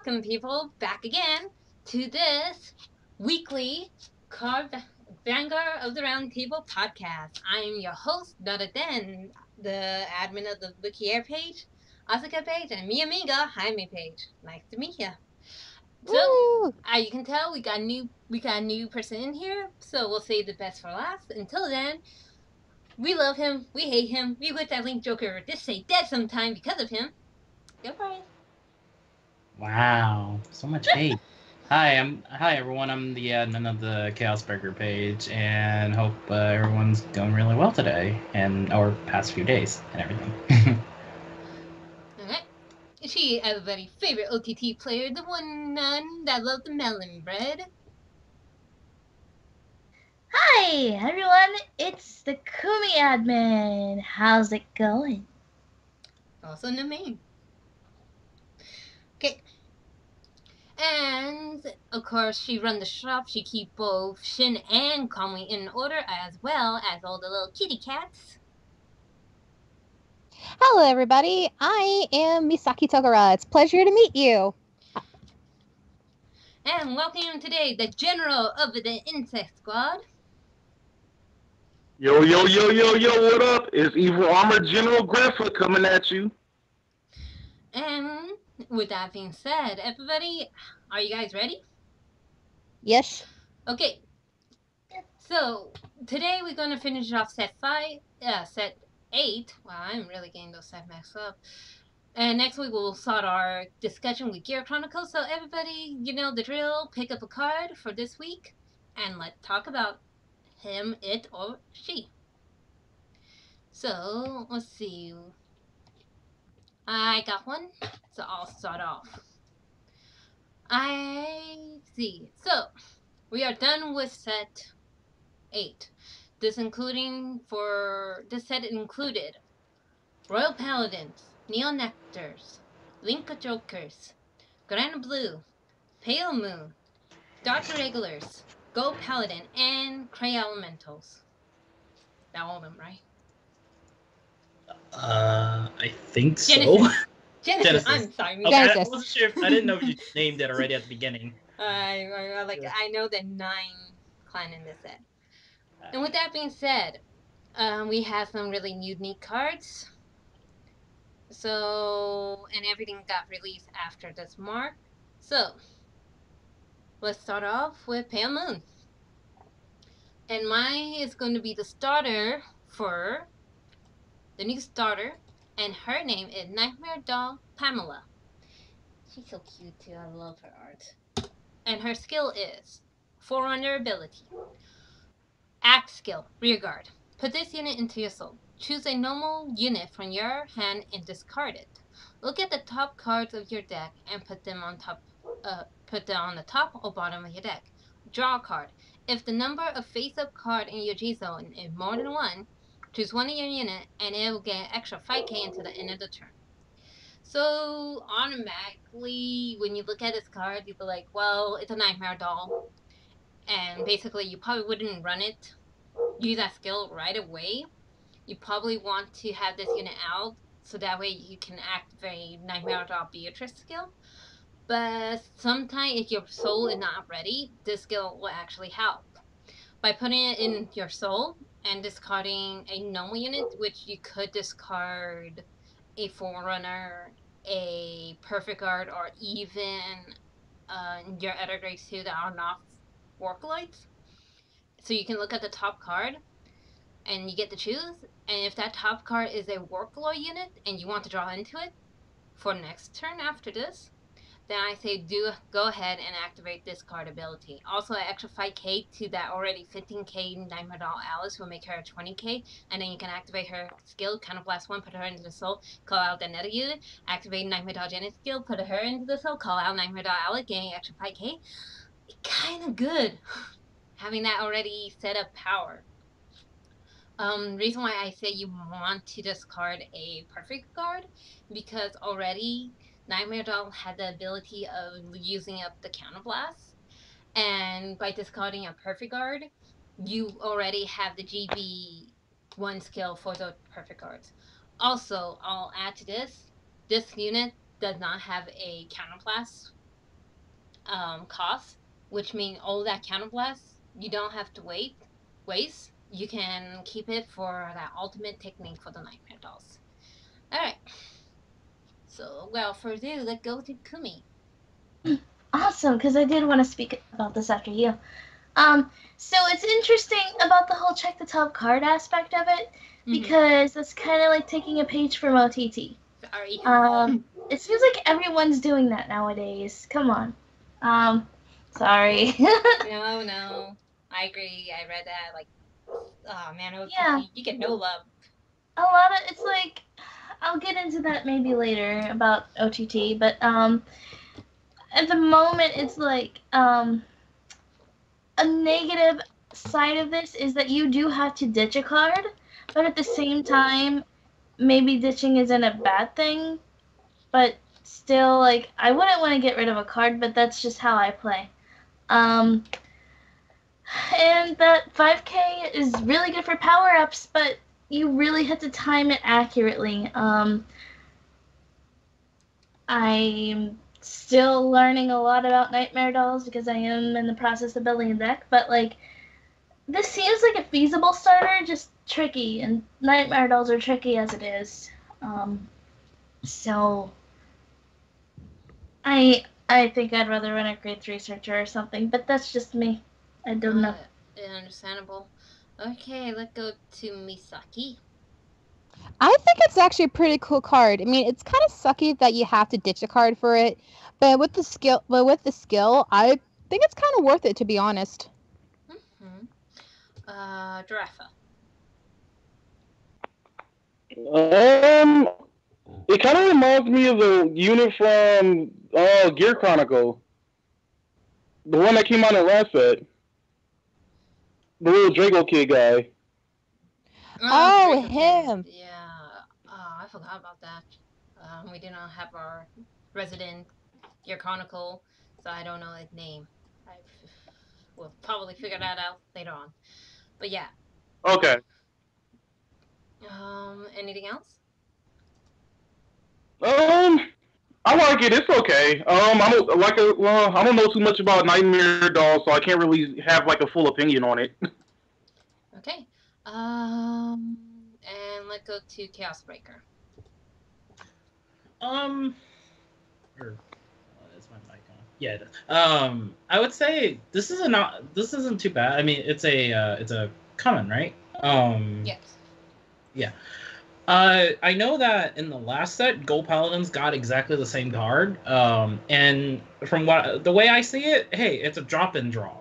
welcome people back again to this weekly Card Vanguard of the Round Table podcast. I am your host, Nada Den, the admin of the Wiki Air page, Asuka page, and mi amiga Jaime page. Nice to meet you. So, as you can tell, we got a new person in here, so we'll save the best for last. Until then, we love him, we hate him, we wish that Link Joker just say dead sometime because of him. Goodbye. Wow, so much hate. Hi everyone. I'm the admin of the Chaos Burger page, and hope everyone's doing really well today and our past few days and everything. Alright. She, everybody's favorite OTT player, the one nun that loves the melon bread. Hi everyone, it's the Kumi admin. How's it going? Also Namain. Okay. And, of course, she runs the shop. She keeps both Shin and Kamui in order, as well as all the little kitty cats. Hello, everybody. I am Misaki Togura. It's a pleasure to meet you. And welcome today, the general of the Insect Squad. Yo, what up? It's Evil Armor General Grandfoot coming at you. And with that being said, everybody, are you guys ready? Yes. Okay. So, today we're going to finish off set 8. Wow, I'm really getting those set mixed up. And next week we'll start our discussion with Gear Chronicles. So everybody, you know the drill. Pick up a card for this week, and let's talk about him, it, or she. So, let's see. I got one, so I'll start off. I see. So, we are done with set 8. This set included Royal Paladins, Neon Nectars, Link Jokers, Grand Blue, Pale Moon, Dark Regulars, Gold Paladin, and Cray Elementals. That all of them, right? I think so. Genesis. I'm sorry. Okay, I wasn't sure. I didn't know if you named it already at the beginning. I know the 9 clan in this set. And with that being said, we have some really unique cards. So, and everything got released after this mark. So, let's start off with Pale Moon. And mine is going to be the starter for the new starter. And her name is Nightmare Doll Pamela. She's so cute too. I love her art. And her skill is Forerunner ability. Act skill, Rearguard. Put this unit into your soul. Choose a normal unit from your hand and discard it. Look at the top cards of your deck and put them on the top or bottom of your deck. Draw a card. If the number of face-up card in your G-zone is more than 1, choose one of your unit and it will get an extra 5k until the end of the turn. So automatically, when you look at this card, you'll be like, well, it's a Nightmare Doll. And basically, you probably wouldn't use that skill right away. You probably want to have this unit out, so that way you can activate Nightmare Doll Beatrice skill. But sometimes if your soul is not ready, this skill will actually help. By putting it in your soul and discarding a normal unit, which you could discard a Forerunner, a Perfect Guard, or even your other grades too that are not Worklights. So you can look at the top card and you get to choose, and if that top card is a Workload unit and you want to draw into it for next turn after this, then I say go ahead and activate this card ability. Also an extra 5k to that already 15k Nightmare Doll Alice will make her 20k, and then you can activate her skill, Counterblast 1, put her into the soul, call out another unit, activate Nightmare Doll Janet skill, put her into the soul, call out Nightmare Doll Alice, getting extra 5k. Kind of good having that already set up power. Reason why I say you want to discard a Perfect Guard, because already Nightmare Doll had the ability of using up the Counterblast, and by discarding a Perfect Guard, you already have the GB1 skill for the Perfect Guards. Also, I'll add to this unit does not have a Counterblast cost, which means all that counterblast you don't have to waste. You can keep it for that ultimate technique for the Nightmare Dolls. Alright. So, without further ado, let's go to Kumi. Awesome, because I did want to speak about this after you. So it's interesting about the whole check the top card aspect of it, because it's kind of like taking a page from OTT. Sorry. It seems like everyone's doing that nowadays. Come on. Sorry. No. I agree. I read that, like, oh man, OTT, Yeah. you get no love. A lot of, it's like, I'll get into that maybe later about OTT, but, at the moment, it's like, a negative side of this is that you do have to ditch a card, but at the same time, maybe ditching isn't a bad thing, but still, like, I wouldn't want to get rid of a card, but that's just how I play. And that 5K is really good for power-ups, but you really have to time it accurately. I'm still learning a lot about Nightmare Dolls because I am in the process of building a deck, but like this seems like a feasible starter, just tricky, and Nightmare Dolls are tricky as it is. So I think I'd rather run a grade 3 searcher or something, but that's just me. I don't know. Understandable. Okay, let's go to Misaki. I think it's actually a pretty cool card. I mean, it's kind of sucky that you have to ditch a card for it, but with the skill, I think it's kind of worth it, to be honest. Giraffa. It kind of reminds me of the unit from Gear Chronicle, the one that came out in last set. The little Draco Kid guy. Oh, him. Yeah. I forgot about that. We did not have our resident Gear Chronicle, so I don't know his name. We'll probably figure that out later on. But yeah. Okay. Anything else? I like it. It's okay. I don't know too much about Nightmare Dolls, so I can't really have like a full opinion on it. Okay. And let's go to Chaos Breaker. Is my mic on? Yeah, it is. I would say this isn't too bad. I mean, it's a common, right? Yes. Yeah. I know that in the last set, Gold Paladins got exactly the same card. And from the way I see it, hey, it's a drop and draw.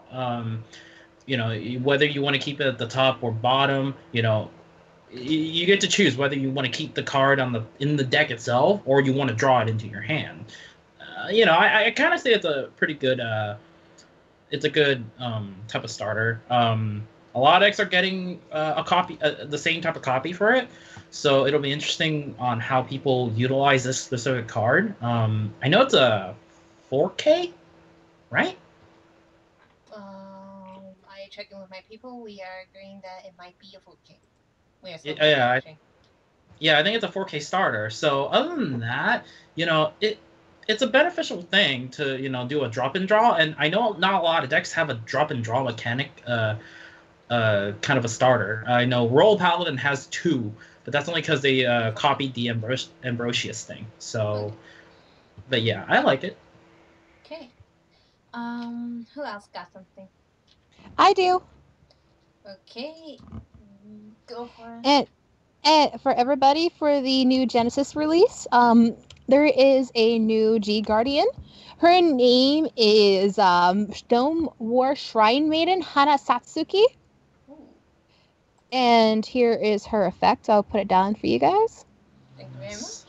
Whether you want to keep it at the top or bottom, you get to choose whether you want to keep the card in the deck itself or you want to draw it into your hand. I kind of say it's a pretty good. It's a good type of starter. A lot of decks are getting a copy, the same type of copy for it. So it'll be interesting on how people utilize this specific card. I know it's a 4K, right? I checking with my people. We are agreeing that it might be a 4K. I think it's a 4K starter. So other than that, it's a beneficial thing to do a drop and draw. And I know not a lot of decks have a drop and draw mechanic, kind of a starter. I know Royal Paladin has 2. But that's only because they copied the Ambrosius thing. So, but yeah, I like it. Okay. Who else got something? I do. Okay. Go for it. And for everybody, for the new Genesis release, there is a new G Guardian. Her name is Stone War Shrine Maiden Hana Satsuki. And here is her effect. I'll put it down for you guys. Thank you very much.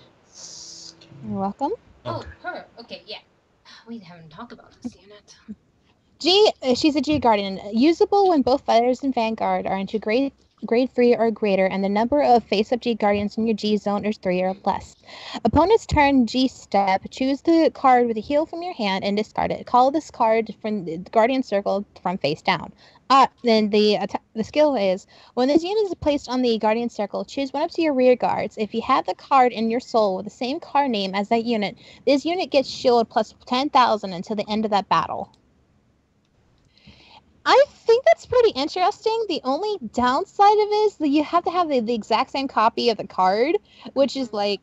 You're welcome. Oh, her. Okay, yeah. We haven't talked about this yet. She's a G Guardian. Usable when both Fighters and Vanguard are integrated grade 3 or greater, and the number of face-up G Guardians in your G zone is 3 or less. Opponent's turn G step. Choose the card with a heal from your hand and discard it. Call this card from the Guardian Circle from face down. Then the skill is, when this unit is placed on the Guardian Circle, choose one of your rear guards. If you have the card in your soul with the same card name as that unit, this unit gets shield plus 10,000 until the end of that battle. I think that's pretty interesting. The only downside of it is that you have to have the exact same copy of the card, which is like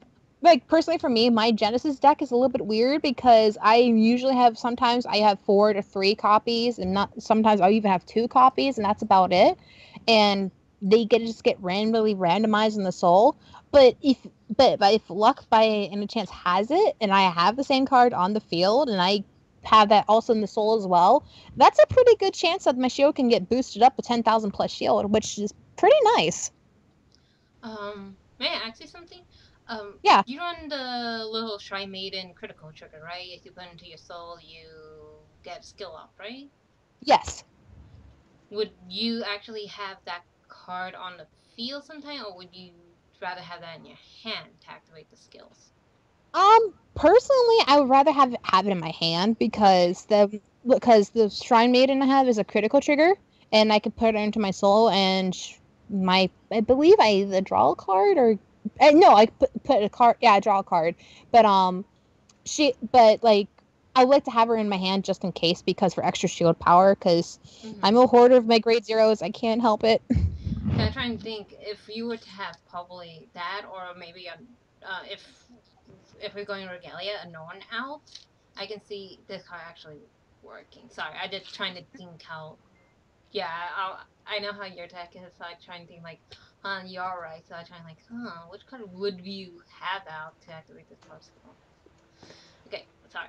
personally for me, my Genesis deck is a little bit weird because I usually have, sometimes I have 4 to 3 copies, and sometimes I'll even have 2 copies, and that's about it. And they just get randomly randomized in the soul. But if luck by any chance has it, and I have the same card on the field, and I have that also in the soul as well, that's a pretty good chance that my shield can get boosted up to 10,000 plus shield, which is pretty nice. May I ask you something? Yeah. You run the little Shrine Maiden critical trigger, right? If you put into your soul, you get skill up, right? Yes. Would you actually have that card on the field sometime, or would you rather have that in your hand to activate the skills? Personally, I would rather have it in my hand because the Shrine Maiden I have is a critical trigger, and I could put it into my soul, and I believe I either draw a card or no, I put a card. Yeah, I draw a card, but I would like to have her in my hand just in case, because for extra shield power, because I'm a hoarder of my grade 0s. I can't help it. I'm trying to think if you were to have probably that, or maybe if we're going Regalia, a Norn out, I can see this card actually working. Sorry, I just trying to think how. Yeah, I know how your deck is, so I try and think like, you're right. So I try and like, which card would you have out to activate this card skill? Okay, sorry.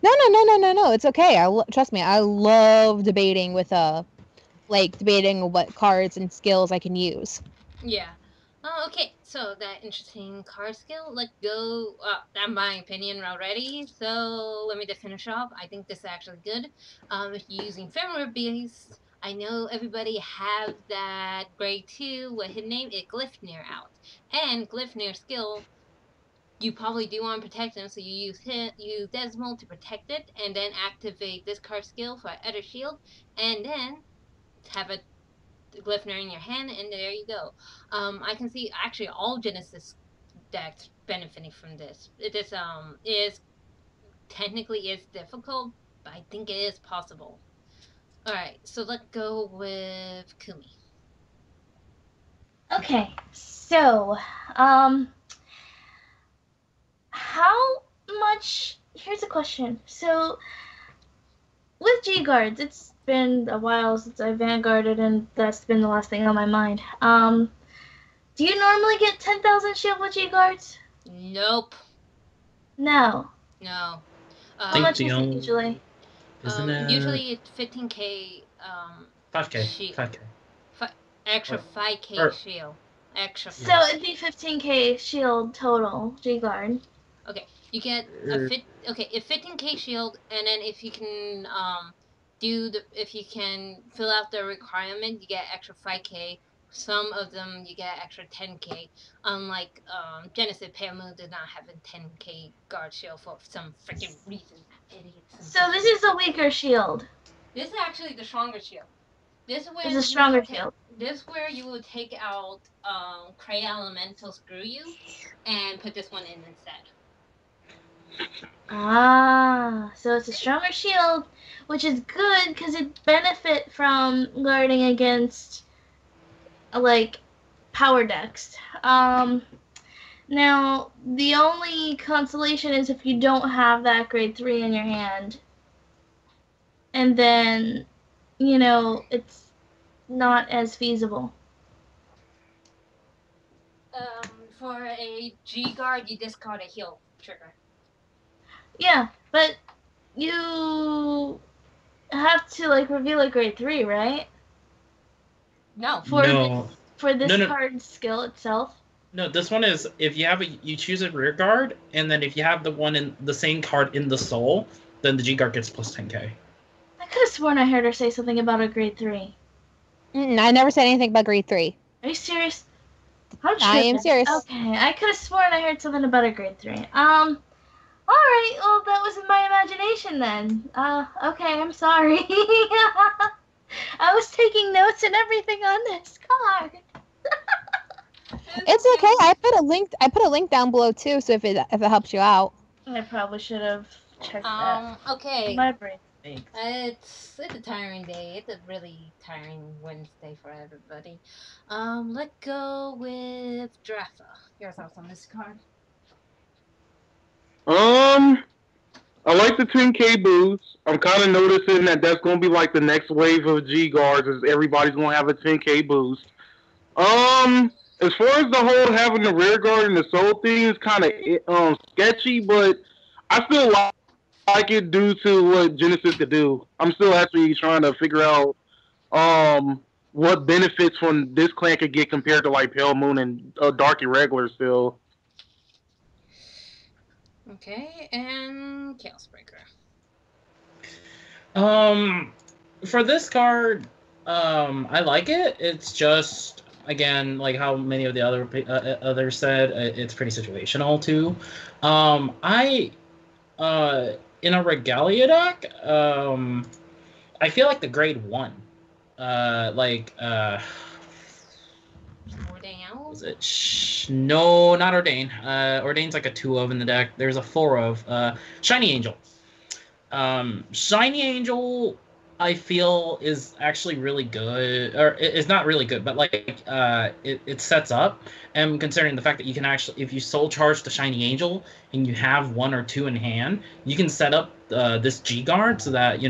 No. It's okay. Trust me. I love debating with debating what cards and skills I can use. Yeah. Okay, so that interesting card skill. Let's go. That's my opinion already. So let me just finish off. I think this is actually good. If you're using Ephemeral Beast, I know everybody have that grade 2 with his name is Glyphnir out, and Glyphnir skill. You probably do want to protect him, so you use Desmond to protect it, and then activate this card skill for Ether Shield, and then have a Glyphnir in your hand, and there you go. I can see actually all Genesis decks benefiting from this. It is technically is difficult, but I think it is possible. Alright, so let's go with Kumi. Okay, so, how much, here's a question. So, with G-Guards, it's been a while since I Vanguarded, and that's been the last thing on my mind. Do you normally get 10,000 shield with G-Guards? Nope. No. No. How much is it usually? Isn't it? Usually it's 15k, 5k. shield. 5k. Extra 5k shield. Extra. So it'd be 15k shield total, G-Guard. Okay, you get it's 15k shield, and then if you can if you can fill out the requirement, you get extra 5k. Some of them you get extra 10k. Unlike Genesis Paramount did not have a 10k guard shield for some freaking reason. Idiots. So this is the weaker shield. This is actually the stronger shield. This is where It's a stronger shield. This is where you will take out Cray Elemental Screw You and put this one in instead. Ah, so it's a stronger shield, which is good because it benefit from guarding against like power decks. Now the only consolation is if you don't have that grade 3 in your hand, and then it's not as feasible. For a G-Guard, you discard a heal trigger. Yeah, but you have to reveal a grade 3, right? No. For this card skill itself. No, this one is if you choose a rear guard, and then if you have the one in the same card in the soul, then the G guard gets plus 10k. I could have sworn I heard her say something about a grade 3. I never said anything about grade 3. Are you serious? I'm I am tripping. serious. Okay, I could have sworn I heard something about a grade 3. Alright, well, that was in my imagination then. Okay, I'm sorry. I was taking notes and everything on this card. It's okay. I put a link down below too, so if it helps you out. I probably should have checked that. Okay. My brain. It's a tiring day. It's a really tiring Wednesday for everybody. Let's go with Dratha. Your thoughts on this card? I like the 10K boost. I'm kind of noticing that that's going to be like the next wave of G guards, is everybody's going to have a 10K boost. As far as the whole having the rear guard and the soul thing is kind of sketchy, but I still like it due to what Genesis could do. I'm still actually trying to figure out what benefits from this clan could get compared to like Pale Moon and Dark Irregular still. Okay, and Chaos Breaker. For this card, I like it. It's just, again, like how many of the others said, it's pretty situational too. In a Regalia deck, I feel like the grade 1, Ordain Owl? was it? No, not Ordain. Ordain's like a 2 of in the deck. There's a 4 of. Shiny Angel. Shiny Angel, I feel, is actually really good. Or it's not really good, but like it sets up. And considering the fact that you can actually, if you soul charge the Shiny Angel and you have 1 or 2 in hand, you can set up this G guard so that,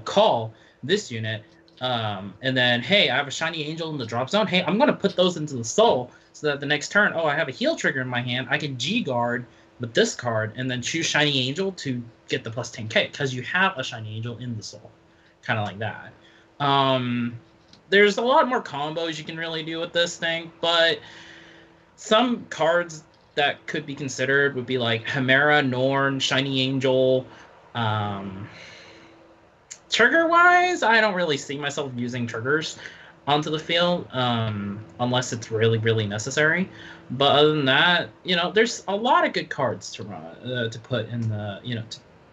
call this unit. And then, hey, I have a Shiny Angel in the drop zone. Hey, I'm going to put those into the soul so that the next turn, I have a heal trigger in my hand. I can G guard with this card and then choose Shiny Angel to get the plus 10k because you have a Shiny Angel in the soul. Kind of like that. There's a lot more combos you can really do with this thing, but some cards that could be considered would be like Chimera, Norn, Shiny Angel. Trigger-wise, I don't really see myself using triggers onto the field unless it's really, really necessary. But other than that, there's a lot of good cards to run to put in the,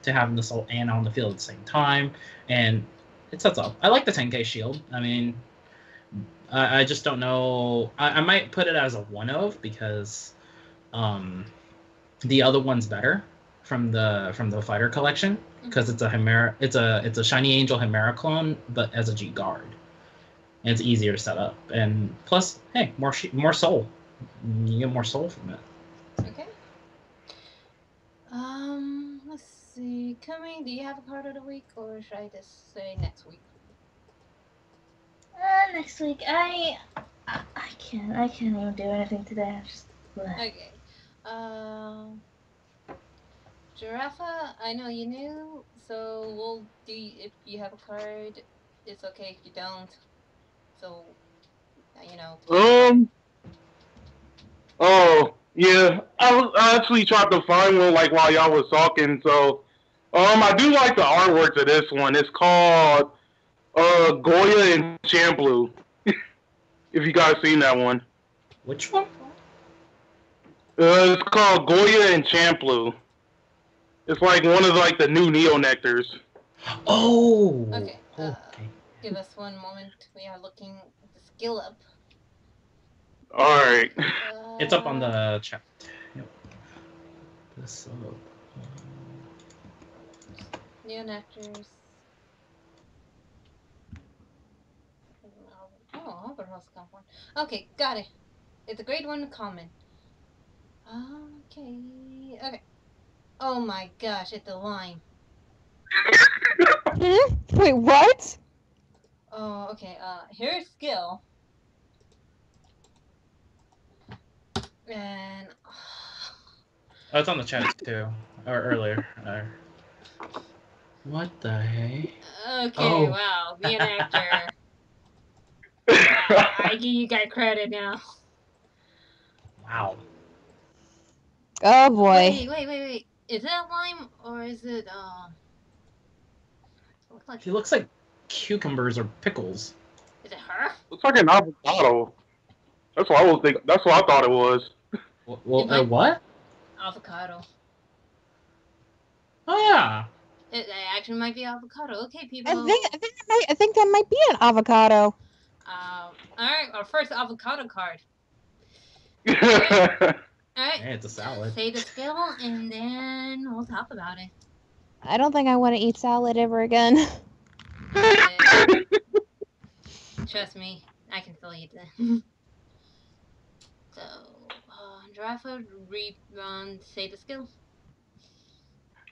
to have in the soul and on the field at the same time, and it sets up. I like the 10k shield. I mean, I just don't know. I might put it as a 1 of because the other one's better from the fighter collection because it's a Chimera. It's a Shiny Angel Chimera clone, but as a G guard, and it's easier to set up. And plus, hey, more soul. You get more soul from it. Okay. Let's see. Kumi, do you have a card of the week, or should I just say next week? Next week. I can't even do anything today. I'm just. Okay. Giraffa, I know you knew, so we'll do. If you have a card, it's okay if you don't. So, Oh, yeah. I actually tried to find one like while y'all was talking. So, I do like the artwork to this one. It's called Goya and Champloo. If you guys seen that one. Which one? It's called Goya and Champloo. It's like one of like the new Neo Nectars. Oh. Okay. Okay. Give us one moment. We are looking at the skill up. All right. It's up on the chat. Yep. This Neo Nectars. Oh, Overhaul's got one. Okay, got it. It's a grade 1 common. Okay. Oh my gosh, it's a lime. Wait, what? Oh, okay. Here's skill. And Oh, it's on the chat too, or earlier. What the heck? okay, Oh. wow, be an actor. I give you guys credit now. Wow. Oh boy. Wait. Is that lime or is it He looks like cucumbers or pickles. Is it her? Looks like an avocado. That's what I was thinking. That's what I thought it was. Well, what? Avocado. Oh yeah. It actually might be avocado. Okay, people. I think that might be an avocado. Alright, our first avocado card. Alright. Alright. Hey, it's a salad. Say the skill and then we'll talk about it. I don't think I want to eat salad ever again. Trust me, I can still eat it. So, Jirafa, rerun, say the skill.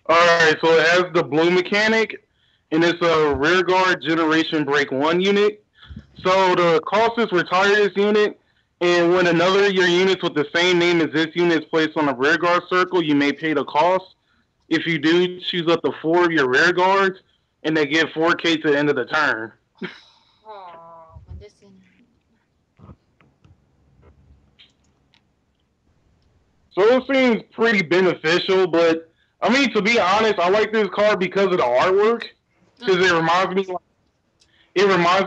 Alright, so it has the blue mechanic, and it's a rear guard generation break 1 unit. So the cost is retire this unit, and when another of your units with the same name as this unit is placed on a rear guard circle, you may pay the cost. If you do, choose up to 4 of your rear guards, and they get 4K to the end of the turn. Oh, when this in... So it seems pretty beneficial, but I mean, to be honest, I like this card because of the artwork. Because it reminds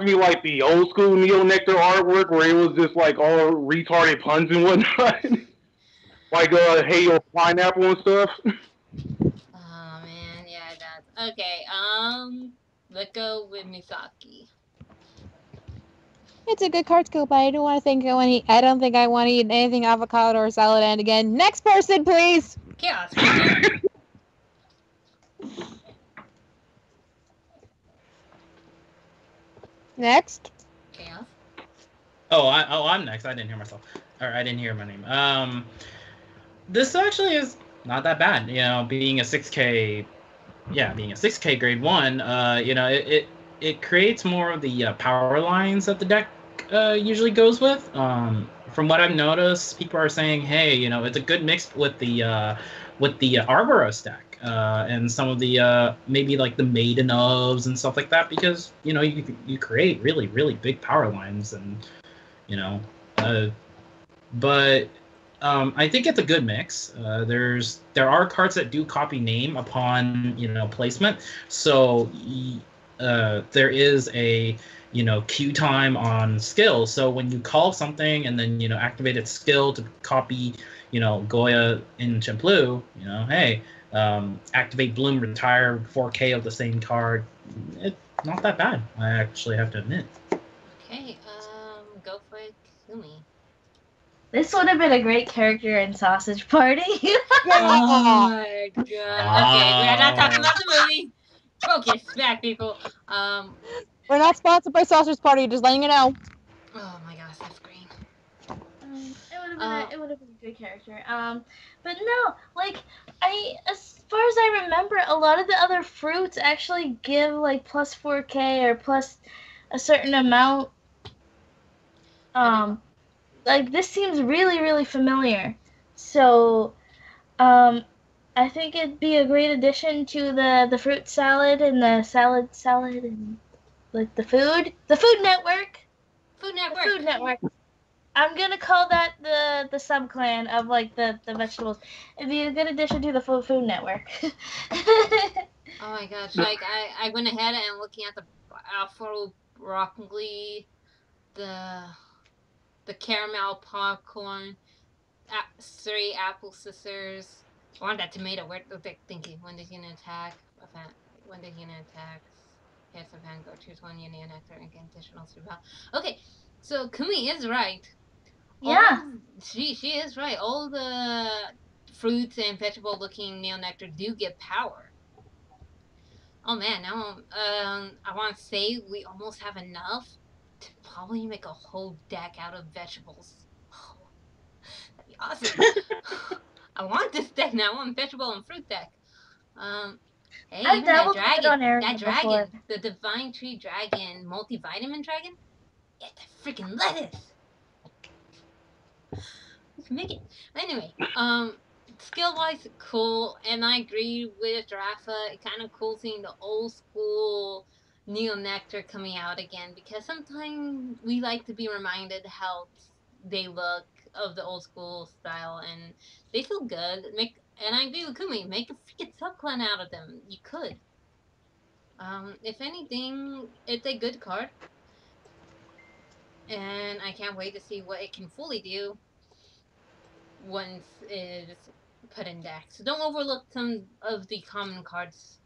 me like the old school Neo Nectar artwork where it was just like all retarded puns and whatnot. Like hey yo pineapple and stuff. Oh man, yeah, that's okay. Let's go with Misaki. It's a good card skill, but I don't think I want to eat anything avocado or salad and again. Next person, please. Chaos. Next. Chaos. I'm next. I didn't hear myself. Or I didn't hear my name. This actually is not that bad. You know, being a 6K grade 1, you know, it creates more of the power lines that the deck usually goes with. From what I've noticed, people are saying, hey, you know, it's a good mix with the Arboros deck. And some of the maybe like the Maiden ofs and stuff like that, because you know you create really big power lines, and you know, but I think it's a good mix. There are cards that do copy name upon, you know, placement, so there is a, you know, queue time on skill. So when you call something and then, you know, activate its skill to copy, you know, Goya in Chemplu, you know, hey. Activate Bloom, retire 4K of the same card. It's not that bad, I actually have to admit. Okay, go for it, Kumi. This would have been a great character in Sausage Party. Oh my god. Okay, we're not talking about the movie. Focus, back people. We're not sponsored by Sausage Party, just letting you know. Oh my gosh, that's green. It would have been a good character. But no, like as far as I remember, a lot of the other fruits actually give like plus 4K or plus a certain amount. Like this seems really familiar. So, I think it'd be a great addition to the fruit salad and the salad and like the food network. Food network. I'm gonna call that the sub clan of like the vegetables. It'd be a good addition to the food network. Oh my gosh! Like I went ahead and looking at the Afro broccoli, the caramel popcorn, 3 apple scissors. I want that tomato. Where they're thinking when the unit attack, when the unit attacks, yes, a van go choose 1 unit nectar and get additional survival. Okay, so Kumi is right. Yeah. She is right. All the fruits and vegetable looking Neo Nectar do get power. Oh man, now I want to say we almost have enough to probably make a whole deck out of vegetables. Oh, that'd be awesome. I want this deck now. I want vegetable and fruit deck. Hey, I've even that dragon, before. The Divine Tree Dragon, multivitamin dragon, it's a freaking lettuce. Let's make it. Anyway, skill-wise, cool, and I agree with Jirafa. It's kind of cool seeing the old school Neo Nectar coming out again, because sometimes we like to be reminded how they look of the old school style, and they feel good. And I agree with Kumi, make a freaking subclan out of them. You could. If anything, it's a good card. and I can't wait to see what it can fully do once it is put in deck. So don't overlook some of the common cards.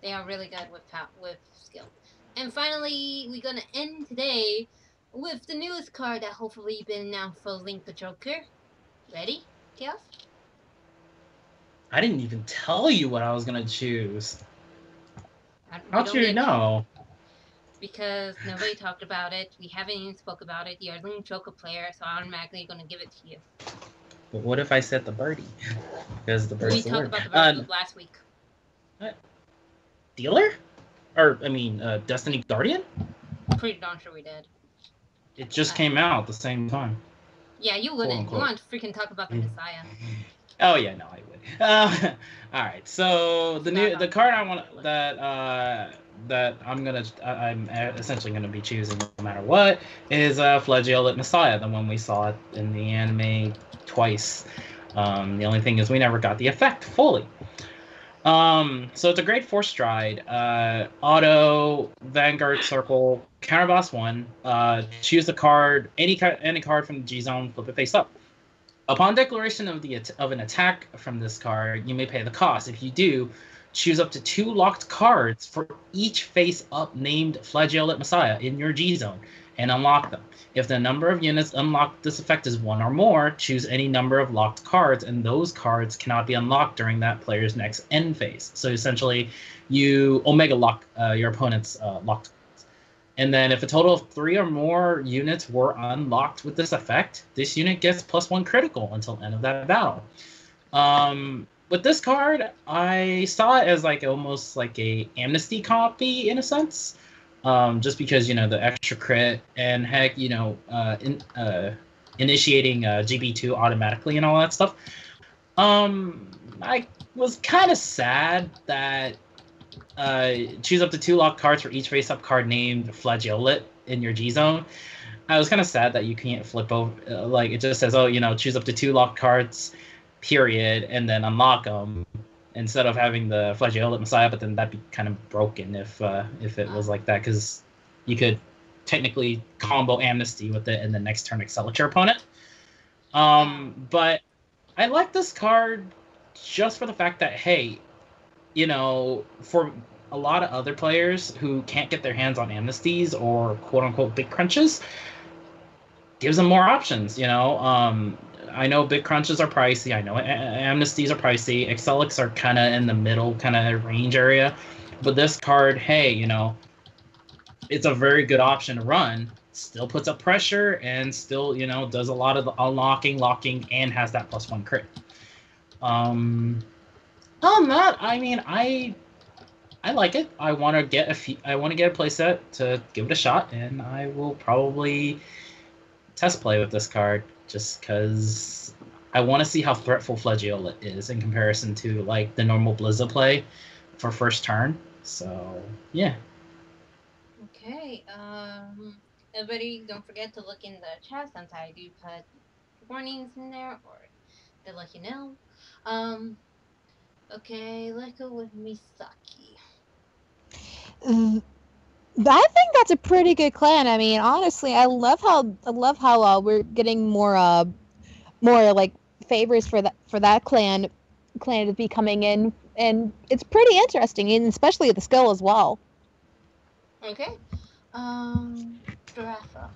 They are really good with skill. And finally, we're gonna end today with the newest card that hopefully been announced for Link the Joker. Ready, Chaos? I didn't even tell you what I was gonna choose. We How'd don't you get- know? Because nobody talked about it. We haven't even spoke about it. You're a Link Joker player, so I'm automatically gonna give it to you. But what if I said the birdie? Because the bird's We the talked word. about the bird last week. Dealer? Or, I mean, Destiny Guardian? Pretty darn sure we did. It just came out at the same time. Yeah, you wouldn't. unquote. You want to freaking talk about the Messiah. Oh yeah, no, I would. All right, so the card I want that I'm essentially gonna be choosing no matter what is Flagellate Messiah, the one we saw in the anime twice. The only thing is we never got the effect fully. So it's a grade 4 stride. Auto Vanguard Circle Counterboss 1. Choose a card, any card from the G zone, flip it face up. Upon declaration of an attack from this card, you may pay the cost. If you do, choose up to 2 locked cards for each face-up named Flagellate Messiah in your G-Zone, and unlock them. If the number of units unlocked this effect is 1 or more, choose any number of locked cards, and those cards cannot be unlocked during that player's next end phase. So essentially, you Omega lock your opponent's locked. And then if a total of 3 or more units were unlocked with this effect, this unit gets +1 critical until the end of that battle. With this card, I saw it as almost like a Amnesty copy in a sense. Just because, the extra crit and heck, initiating GB2 automatically and all that stuff. I was kind of sad that choose up to 2 locked cards for each face-up card named Flagellate in your G-Zone. I was kind of sad that you can't flip over. It just says, choose up to 2 locked cards, period, and then unlock them instead of having the Flagellate Messiah. But then that'd be kind of broken if it was like that, because you could technically combo Amnesty with it and then next turn excel at your opponent. But I like this card just for the fact that, hey, for a lot of other players who can't get their hands on Amnesties or quote-unquote big crunches, gives them more options, I know big crunches are pricey. I know Amnesties are pricey. Excelics are kind of in the middle kind of range area. But this card, hey, it's a very good option to run. Still puts up pressure and still, does a lot of the unlocking, locking, and has that +1 crit. On that, I mean, I like it. I want to get a playset to give it a shot, and I will probably test play with this card just because I want to see how threatful Flagellate is in comparison to the normal Blizza play for first turn. So yeah. Okay. Everybody, don't forget to look in the chat since I do put warnings in there or to let you know. Okay, let's go with Misaki. I think that's a pretty good clan. I mean, honestly, I love how we're getting more favors for that clan to be coming in, and it's pretty interesting, and especially the skill as well. Okay. Rafa.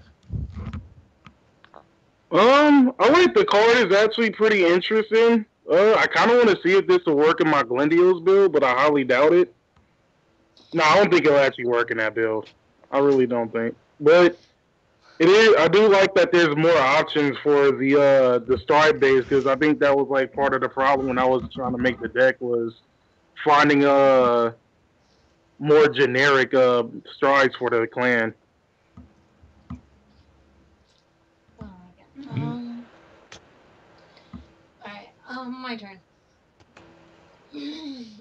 I like the card. It's actually pretty interesting. I kind of want to see if this will work in my Glendios build, but I highly doubt it. No, I don't think it'll actually work in that build. I really don't think. But it is. I do like that there's more options for the stride base, because I think that was part of the problem when I was trying to make the deck, was finding more generic strides for the clan. Oh my god. Alright, my turn.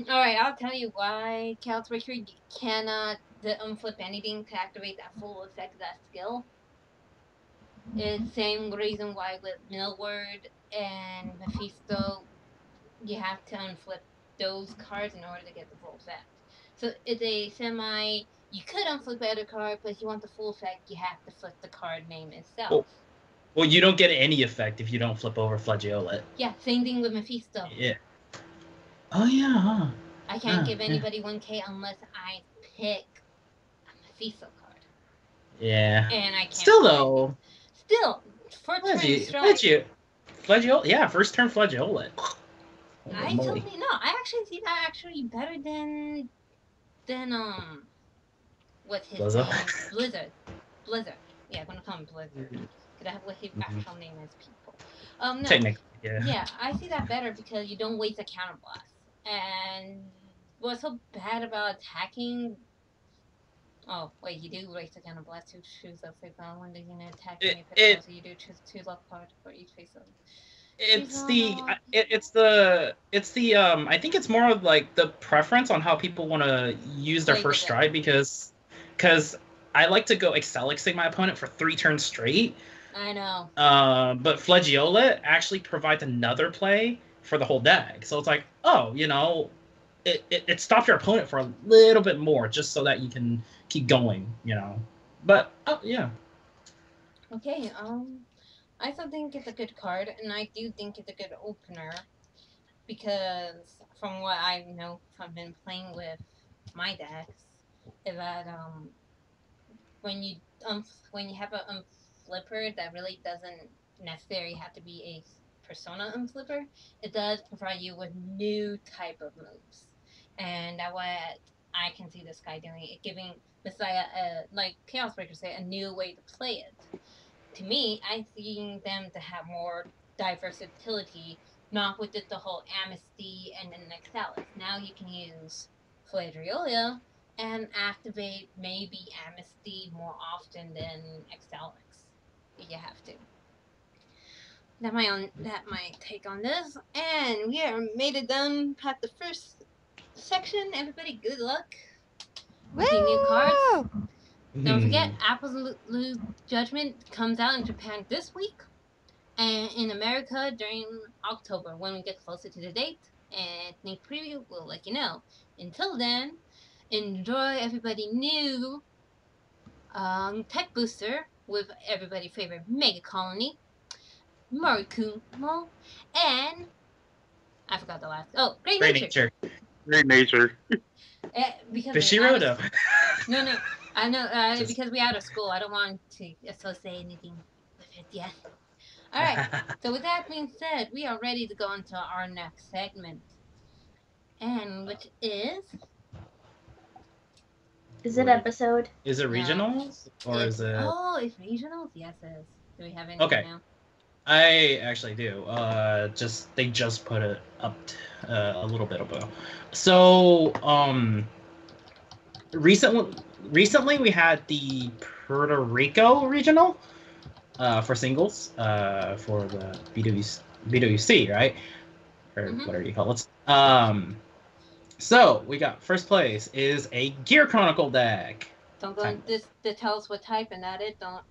Alright, I'll tell you why Calibration you cannot unflip anything to activate that full effect of that skill. It's the same reason why with Millward and Mephisto you have to unflip those cards in order to get the full effect. So it's a You could unflip the other card, but if you want the full effect, you have to flip the card name itself. Oh. Well, you don't get any effect if you don't flip over Flagiolet. Yeah, same thing with Mephisto. Yeah. Oh yeah. Huh. I can't give anybody 1K unless I pick a Mephisto card. Yeah. And I can't. Still though. Still, for turn strike. Flagiolet. Yeah, first turn Flagiolet. I totally know. I actually see that actually better than what's his name? Blizzard. Yeah, I'm gonna call him Blizzard. Because I have what his actual name is. People. No. Technically, yeah. Yeah, I see that better because you don't waste a counter blast. And what's so bad about attacking? Oh wait, you do waste a counter blast to choose a flip on when you're gonna attack and you pick so you do choose 2 luck cards for each face of. It's the I think it's more of like the preference on how people want to use their first stride because I like to go Excelixing my opponent for 3 turns straight. I know. But Flagiolet actually provides another play for the whole deck. So it's like, oh, you know, it stops your opponent for a little bit more just so that you can keep going, you know. But yeah. Okay, I still think it's a good card, and I do think it's a good opener, because from what I know from been playing with my decks, is that when you have a flipper that really doesn't necessarily have to be a Persona flipper, it does provide you with new type of moves, and that's what I can see this guy doing, giving Messiah like Chaos Breaker say, a new way to play it. To me, I see them to have more diverse utility, not with the whole Amnesty and then Excelix. Now you can use Fladriolia and activate maybe Amnesty more often than Excelix, if you have to. That my take on this, and we are made it done past the first section. Everybody, good luck with the new cards. Don't forget, Absolute Judgment comes out in Japan this week, and in America during October when we get closer to the date. And Sneak Preview will let you know. Until then, enjoy everybody new Tech Booster with everybody's favorite Mega Colony, Marikumo, and I forgot the last. Oh, Great Nature. Great Nature. Because Fishirodo. No. I know, because we're out of school, I don't want to associate anything with it yet. Alright, so with that being said, we are ready to go into our next segment. And which is... Is it episode? Is it regionals? Or is it... Oh, it's regionals? Yes, it is. Do we have anything now? I actually do. They just put it up a little bit ago. So, recently we had the Puerto Rico regional for singles for the BWC, right? Or whatever you call it. So we got first place is a Gear Chronicle deck. Don't go to tell us what type and that it. Don't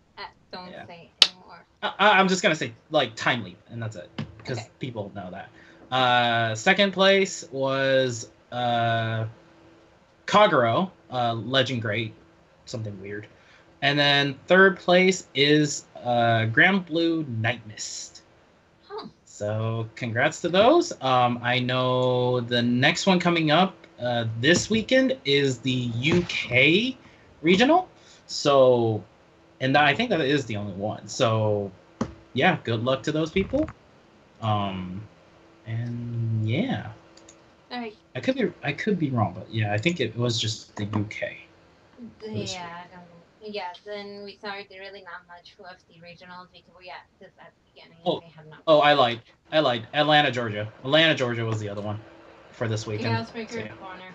say anymore. I'm just gonna say like Time Leap, and that's it because people know that. Second place was Kagero, Legend Great, something weird. And then third place is Grand Blue Night Mist. Huh. So congrats to those. I know the next one coming up this weekend is the UK regional. So, and I think that is the only one. So, yeah, good luck to those people. And yeah. All right. I could be wrong, but yeah, I think it was just the UK. Yeah, then we started really not much with the regionals because we at the beginning. They have not. Oh, I lied. Atlanta, Georgia. Atlanta, Georgia was the other one for this weekend. Yeah, Springer corner.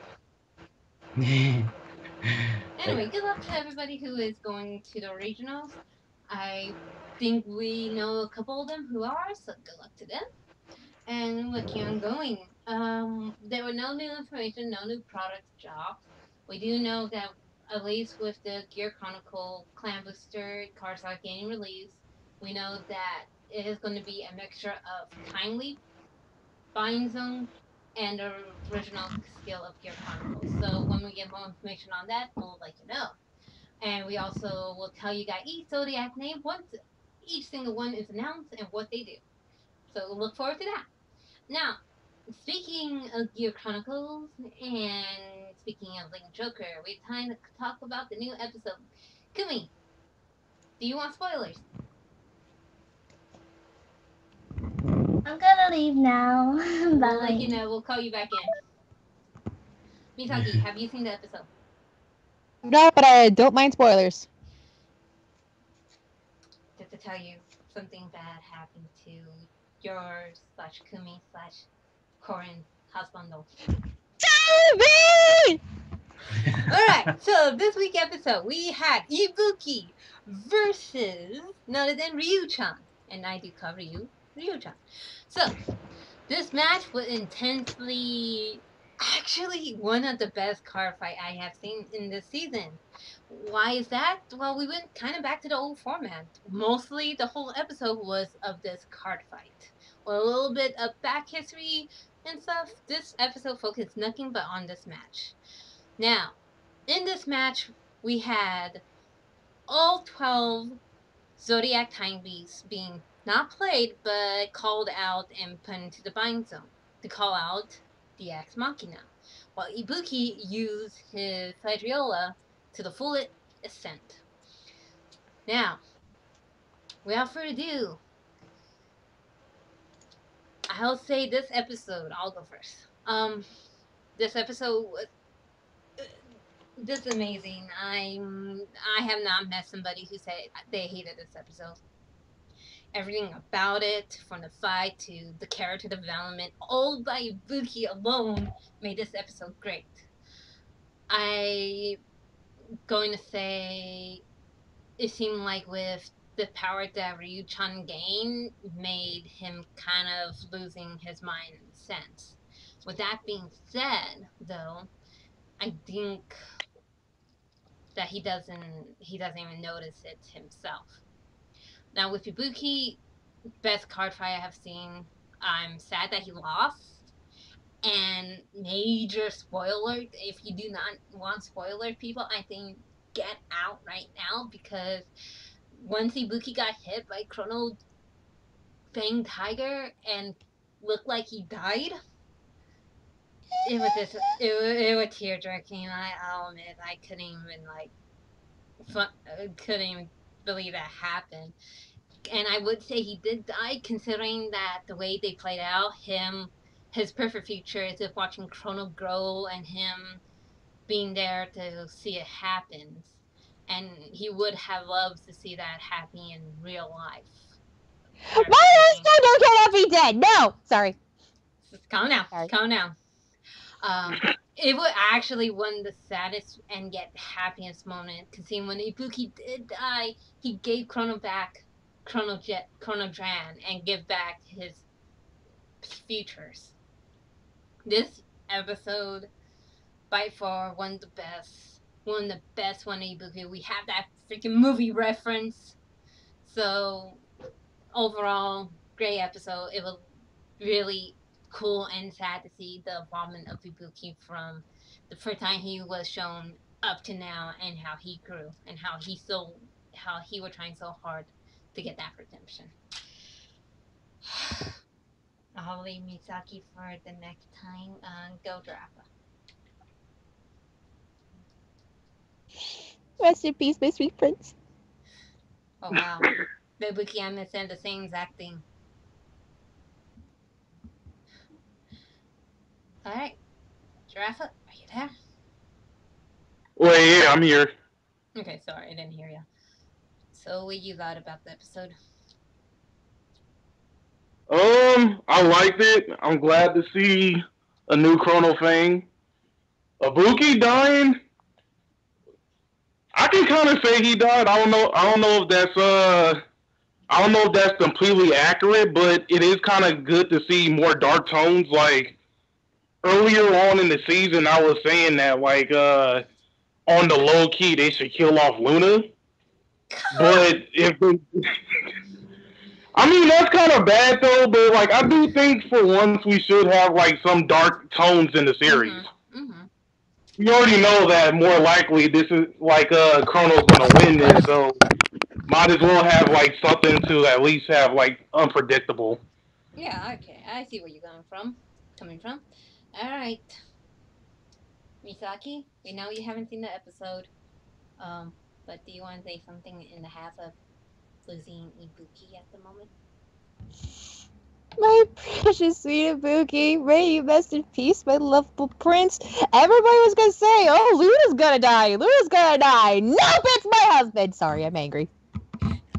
Anyway, good luck to everybody who is going to the regionals. I think we know a couple of them who are, so good luck to them. And we'll keep on going. There were no new information, no new product drops. We do know that at least with the Gear Chronicle Clan Booster cards are getting released, we know that it is going to be a mixture of Time Leap, Bind Zone, and the original skill of Gear Chronicle. So when we get more information on that, we'll let you know. And we also will tell you guys each zodiac name once each single one is announced and what they do. So look forward to that. Now, speaking of Gear Chronicles and speaking of Link Joker, we time to talk about the new episode. Kumi, do you want spoilers? I'm gonna leave now. We'll let Bye. you know. We'll call you back in. Misaki, have you seen the episode? No, but I don't mind spoilers. Just to tell you, something bad happened to yours / Kumi / Corin husband. Tell me! Alright, so this week's episode we had Ibuki versus none other than Ryu-chan. And I do cover you, Ryu-chan. So, this match was intensely, actually one of the best card fight I have seen in this season. Why is that? Well, we went kind of back to the old format. Mostly the whole episode was of this card fight. Well, a little bit of back history and stuff. This episode focused nothing but on this match. Now, in this match, we had all 12 Zodiac Time Beasts being not played, but called out and put into the bind zone to call out the Ex Machina, while Ibuki used his Hydriola to the full extent. Now, without further ado, I'll say this episode, I'll go first. This episode was just amazing. I have not met somebody who said they hated this episode. Everything about it, from the fight to the character development, all by Ibuki alone made this episode great. I'm going to say it seemed like with the power that Ryu-chan gained made him kind of losing his mind in a sense. With that being said, though, I think that he doesn't even notice it himself. Now with Ibuki, best card fight I have seen. I'm sad that he lost. And major spoiler, if you do not want spoilers, people, I think get out right now, because once Ibuki got hit by Chrono Fang Tiger and looked like he died, it was tear jerking. I'll admit, I couldn't even believe that happened. And I would say he did die, considering that the way they played out, his perfect future is if watching Chrono grow and him being there to see it happen. And he would have loved to see that happen in real life. My husband cannot be dead. No, sorry. Just calm down. Sorry. Calm down. It was actually one of the saddest and yet happiest moments, because when Ibuki did die, he gave Chrono back Chrono Dran and give back his futures. This episode, by far, one of the best one Ibuki. We have that freaking movie reference. So overall, great episode. It was really cool and sad to see the involvement of Ibuki from the first time he was shown up to now, and how he grew, and how he was trying so hard to get that redemption. I'll leave Misaki for the next time. Go Drafa. Rest in peace, my sweet prince. Oh wow. Ibuki, I'm saying the same exact thing. Alright. Giraffe, are you there? Well, yeah, I'm here. Okay, sorry, I didn't hear you. So, what you thought about the episode? I liked it. I'm glad to see a new Chrono Fang. Ibuki dying. I can kind of say he died. I don't know if that's completely accurate, but it is kind of good to see more dark tones. Like earlier on in the season, I was saying that on the low key they should kill off Luna. But if they, I mean, that's kind of bad though. But I do think for once we should have some dark tones in the series. Mm-hmm. you already know that more likely this is like Chrono's gonna win this, so might as well have like something to at least have like unpredictable. Yeah, okay. I see where you're going from. Coming from. All right, Misaki. We know you haven't seen the episode. But do you want to say something in the half of losing Ibuki at the moment? My precious sweet Ibuki, may you rest in peace, my lovable prince. Everybody was gonna say, oh, Luna's gonna die, Luna's gonna die. Nope, it's my husband. Sorry, I'm angry.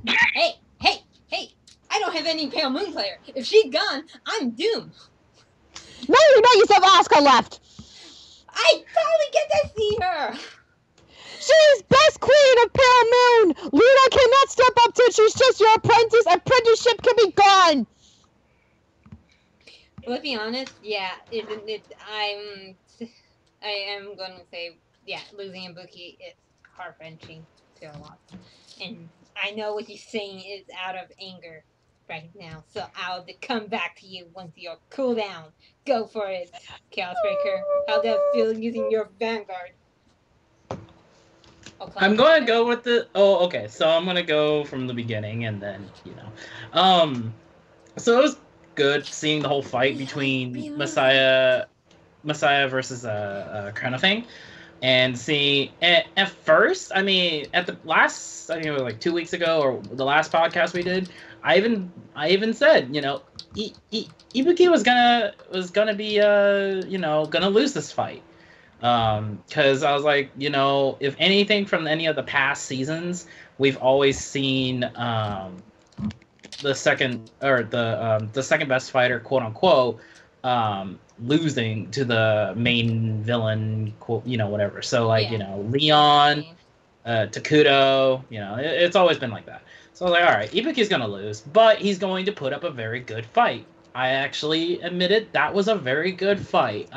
Hey, hey, hey! I don't have any Pale Moon player. If she's gone, I'm doomed. No, you know you still have Asuka left. I finally get to see her. She's best queen of Pale Moon. Luna cannot step up to it. She's just your apprentice. Apprenticeship can be gone. Let's be honest. Yeah, I am gonna say, yeah, losing Ibuki is heart wrenching to a lot, and I know what you're saying is out of anger right now. So I'll come back to you once you're cool down. Go for it, Chaos Breaker. How does it feel using your Vanguard? I'm going to go with the. Oh, okay. So I'm going to go from the beginning, and then So it was good seeing the whole fight between Messiah versus Chronofang, and see at first. I mean, at the last, I think it was like 2 weeks ago or the last podcast we did. I even said, Ibuki was gonna be gonna lose this fight. Because I was like, if anything from any of the past seasons, we've always seen the second best fighter, quote unquote, losing to the main villain, quote, whatever. So like, Leon, Takuto, it's always been like that. So I was like, all right, Ibuki's gonna lose, but he's going to put up a very good fight. I actually admitted that was a very good fight.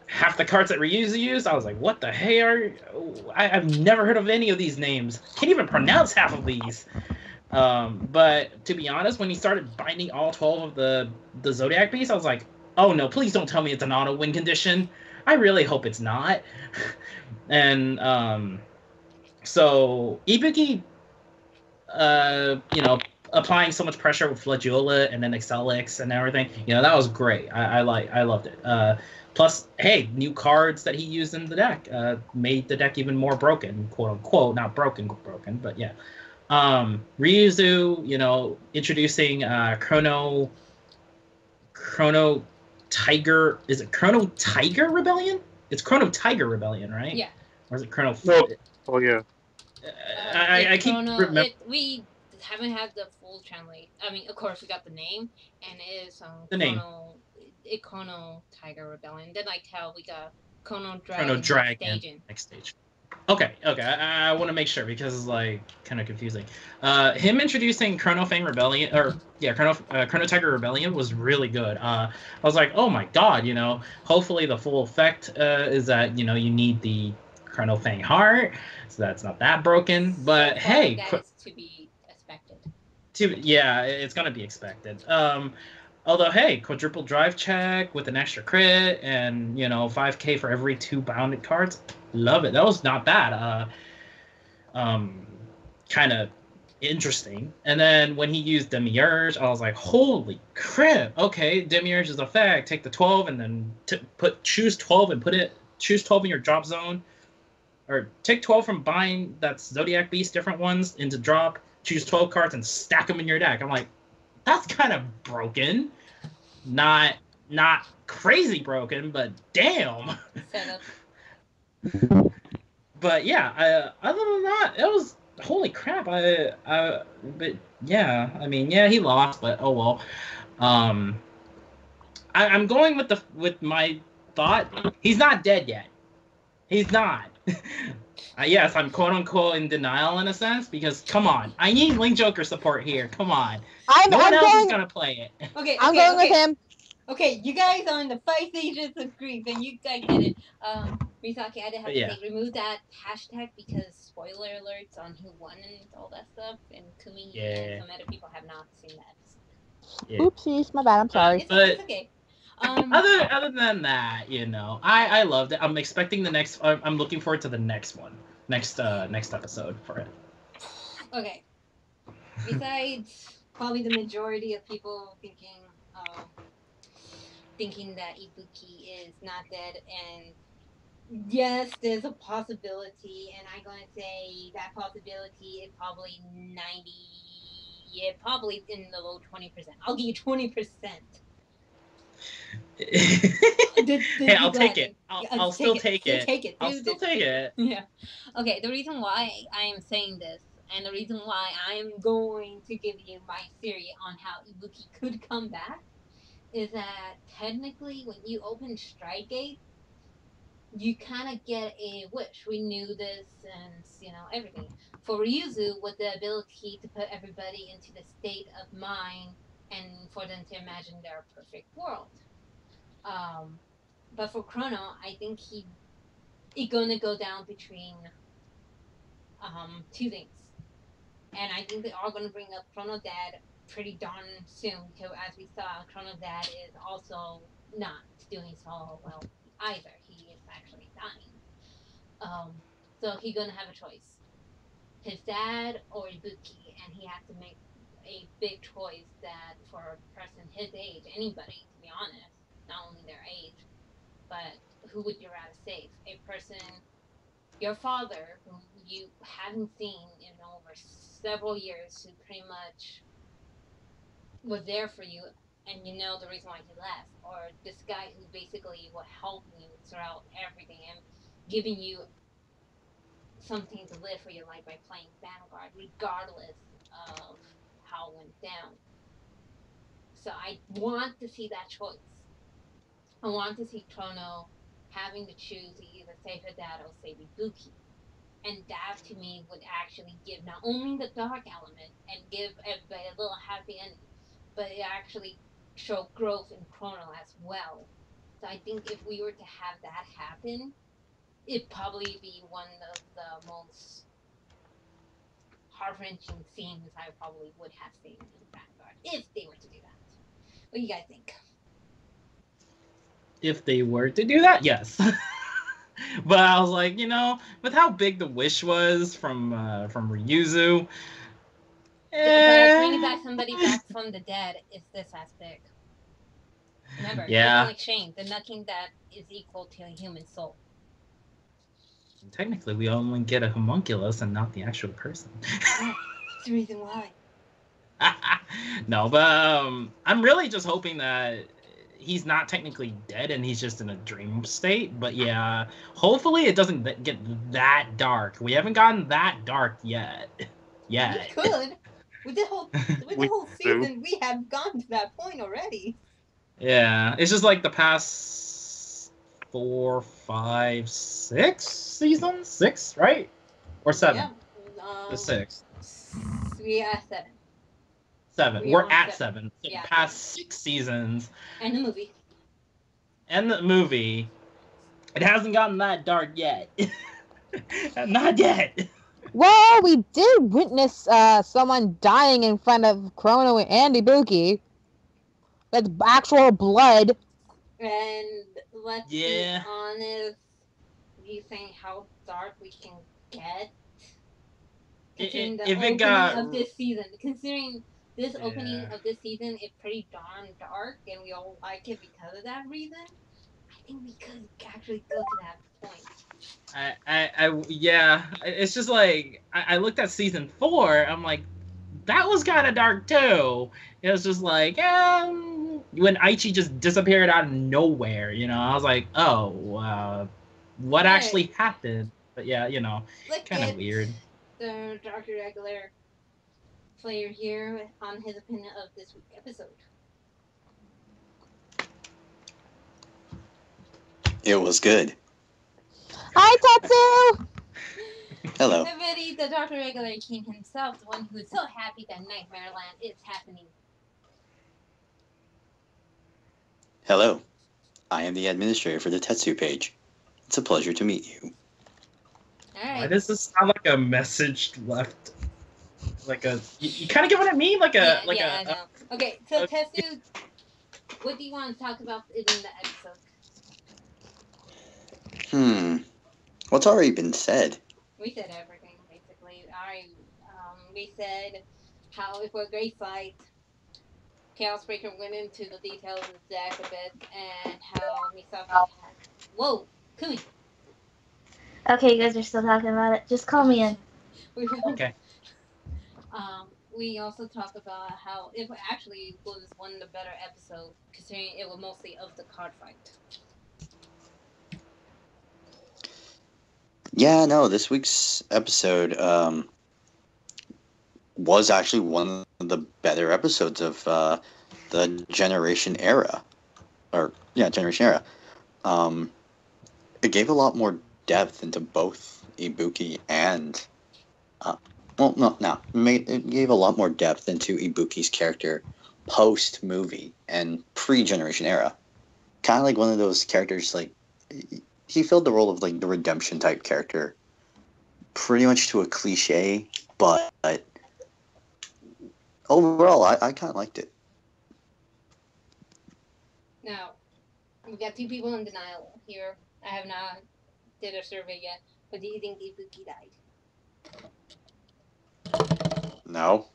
Half the cards that Ryuzu used, I was like, what the hey I've never heard of any of these names. Can't even pronounce half of these. But to be honest, when he started binding all 12 of the Zodiac Beasts, I was like, oh no, please don't tell me it's an auto win condition. I really hope it's not. And so Ibuki, applying so much pressure with Flageola and then Excelix and everything, that was great. I loved it. Plus, hey, new cards that he used in the deck made the deck even more broken, quote unquote. Not broken, but yeah. Ryuzu, introducing Chrono Tiger. Is it Chrono Tiger Rebellion? It's Chrono Tiger Rebellion, right? Yeah. Or is it Chrono? Oh yeah. I keep remembering. We haven't had the full translate. I mean, of course, we got the name, and it is the name. Chrono Tiger Rebellion. Then we got Chrono Dragon next stage. Okay. I want to make sure because it's like kind of confusing. Him introducing Chrono Fang Rebellion, Chrono Tiger Rebellion was really good. I was like, oh my god, hopefully the full effect is that you need the Chrono Fang heart, so that's not that broken. But hey, that is to be expected. It's gonna be expected. Although, hey, quadruple drive check with an extra crit and, 5k for every 2 bounded cards. Love it. That was not bad. Kind of interesting. And then when he used Demiurge, I was like, holy crap. Okay, Demiurge's effect. Take the 12 and then choose 12 and choose 12 in your drop zone. Or take 12 from bind, that's Zodiac Beast, different ones, into drop. Choose 12 cards and stack them in your deck. I'm like, that's kind of broken. Not crazy broken, but damn. But yeah, other than that, it was holy crap. But yeah, I mean, yeah, he lost, but oh well. I'm going with my thought. He's not dead yet. He's not. Yes, I'm quote unquote in denial in a sense because come on, I need Link Joker support here. Come on, no one else is gonna play it. Okay, I'm going with him. Okay, you guys are in the 5 stages of grief, and you guys get it. Misaki, I did have to say, remove that hashtag because spoiler alerts on who won and all that stuff, and Kumi and some other people have not seen that. Yeah. Oopsies, my bad. I'm sorry. It's okay. Other than that, you know, I loved it. I'm expecting the next. I'm looking forward to the next one, next episode for it. Okay. Besides, probably the majority of people thinking that Ibuki is not dead, and yes, there's a possibility, and I'm gonna say that possibility is probably 90. Yeah, probably in the low 20%. I'll give you 20%. Hey, I'll take it. I'll still take it. Take it. I'll still take it. Yeah. Okay, the reason why I am saying this, and the reason why I am going to give you my theory on how Ibuki could come back, is that technically when you open Stride Gate, you kind of get a wish. We knew this, and everything. For Ryuzu, with the ability to put everybody into the state of mind, and for them to imagine their perfect world. But for Chrono, I think he's gonna go down between two things, and I think they are gonna bring up Chrono Dad pretty darn soon, because as we saw, Chrono Dad is also not doing so well either. He is actually dying. So he's gonna have a choice: his dad or Ibuki, and he has to make a big choice that for a person his age, anybody to be honest, not only their age, but who would you rather save? A person, your father, who you haven't seen in over several years, who pretty much was there for you, and you know the reason why he left, or this guy who basically will help you throughout everything and giving you something to live for your life by playing Vanguard, regardless of how it went down. So I want to see that choice. I want to see Chrono having to choose to either save her dad or save Ibuki. And that to me would actually give not only the dark element and give everybody a little happy ending, but it actually show growth in Chrono as well. So I think if we were to have that happen, it'd probably be one of the most heart-wrenching scenes I probably would have seen in Vanguard, if they were to do that. What do you guys think? If they were to do that, yes. But I was like, with how big the wish was from Ryuzu, But bringing back somebody back from the dead is this aspect. Remember, yeah. It's an exchange. There's nothing that is equal to a human soul. Technically, we only get a homunculus and not the actual person. That's the reason why. No, but I'm really just hoping that he's not technically dead and he's just in a dream state. But yeah, hopefully it doesn't get that dark. We haven't gotten that dark yet. We could. With the whole season, we have gone to that point already. Yeah, it's just like the past 4, 5, 6 seasons? 6, right? Or 7? Yeah. The 6. We are 7. 7. We're at 7. So the past 6 seasons. And the movie. It hasn't gotten that dark yet. Not yet. Well, we did witness someone dying in front of Chrono and Ibuki. That's actual blood. And let's be honest, you saying how dark we can get. Considering the opening of this season. Considering this opening of this season is pretty darn dark, and we all like it because of that reason, I think we could actually go to that point. It's just like I looked at season 4. I'm like, that was kind of dark too. It was just like, when Aichi just disappeared out of nowhere, I was like, oh, what actually happened? But yeah, kind of weird. The Dr. Regular player here on his opinion of this week's episode. It was good. Hi, Tatsu! Hello. Everybody, the Dr. Regular King himself, the one who is so happy that Nightmare Land is happening. Hello. I am the administrator for the Tetsu page. It's a pleasure to meet you. Alright. Why does this sound like a message left? Like you kind of get what I mean? I know. Okay, so Tetsu, what do you want to talk about in the episode? What's already been said? We said everything basically. We said how it was a great fight. Chaos Breaker went into the details of the deck a bit, and how Misaki had. Whoa, Kumi. Okay, you guys are still talking about it. Just call me in. We Okay. we also talked about how it actually was one of the better episodes, considering it was mostly of the card fight. Yeah, no, this week's episode was actually one of the better episodes of the Generation Era. Generation Era. It gave a lot more depth into both Ibuki and... It gave a lot more depth into Ibuki's character post-movie and pre-Generation Era. Kind of like one of those characters, like... He filled the role of, like, the redemption type character. Pretty much to a cliche, but overall, I kind of liked it. Now, we've got two people in denial here. I have not did a survey yet, but do you think Ibuki died? No.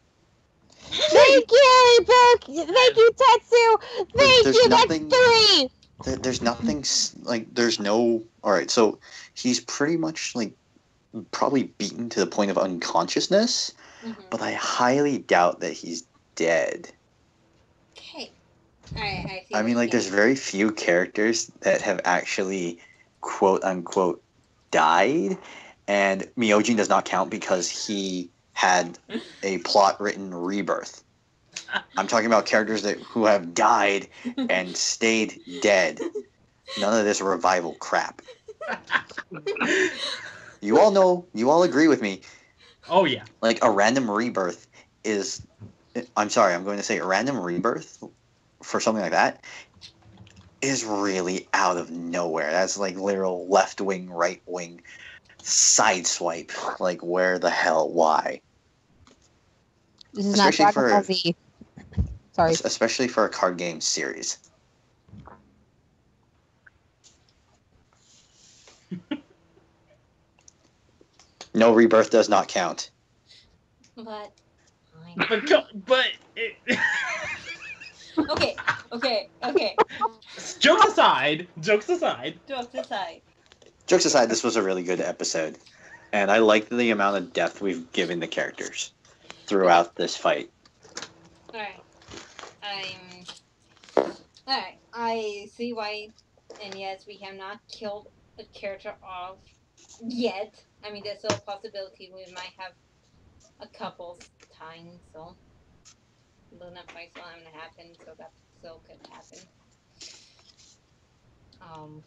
Thank you, Ibuki. Thank you, Tetsu. Thank There's you. nothing- That's 3. There's nothing, like, there's no... Alright, so he's pretty much, like, probably beaten to the point of unconsciousness, but I highly doubt that he's dead. Okay. I see. I mean, like, there's very few characters that have actually, quote-unquote, died, and Myojin does not count because he had a plot-written rebirth. I'm talking about characters who have died and stayed dead. None of this revival crap. You all agree with me. Oh yeah. Like, a random rebirth is... I'm sorry, I'm going to say a random rebirth for something like that is really out of nowhere. That's like literal left wing, right wing sideswipe. Like, where the hell? Why? This is not Especially Dragon Ball Z. Sorry. Especially for a card game series. No, rebirth does not count. But. Okay. Jokes aside. Jokes aside. Jokes aside, this was a really good episode. And I like the amount of depth we've given the characters throughout this fight. Alright. I see why, and yes, we have not killed a character off yet. I mean, there's still a possibility we might have a couple times, so Luna fight still haven't happened, so that still could happen.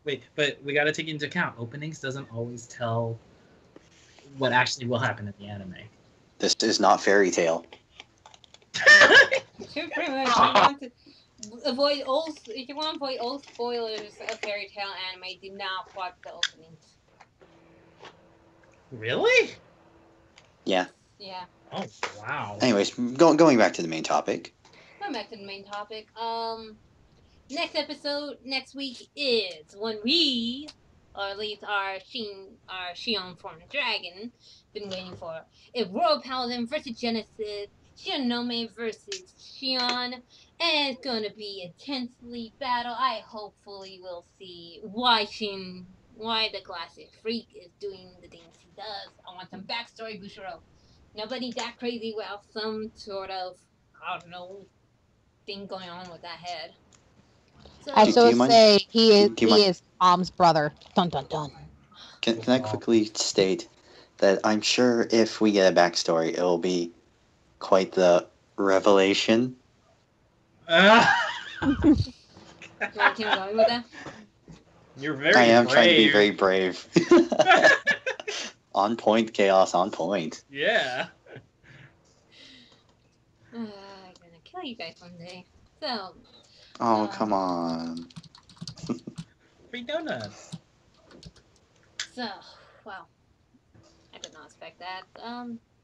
Wait, but we gotta take into account openings doesn't always tell what actually will happen in the anime. This is not Fairy Tail. Pretty much, if you want to avoid all spoilers of Fairy Tail anime, do not watch the openings. Really? Yeah. Yeah. Oh wow. Anyways, going back to the main topic. Going back to the main topic. Next episode next week is when we, or at least our Shion form dragon, been waiting for. It's Royal Paladin versus Genesis, Shinonome versus Shion, and it's gonna be intensely battle. I hopefully will see why the Classic Freak is doing the things he does. I want some backstory, Bushiro. Nobody that crazy without some sort of, I don't know, thing going on with that head. So, I Do so you mind- say he do you mind- is Tom's brother. Dun dun dun. Can I quickly state that I'm sure if we get a backstory, it will be quite the revelation. you want to keep going with that? You're very I am brave. trying to be very brave. On point, Chaos, on point. Yeah. I'm gonna kill you guys one day. So, Oh, come on. Free donuts. wow. I did not expect that.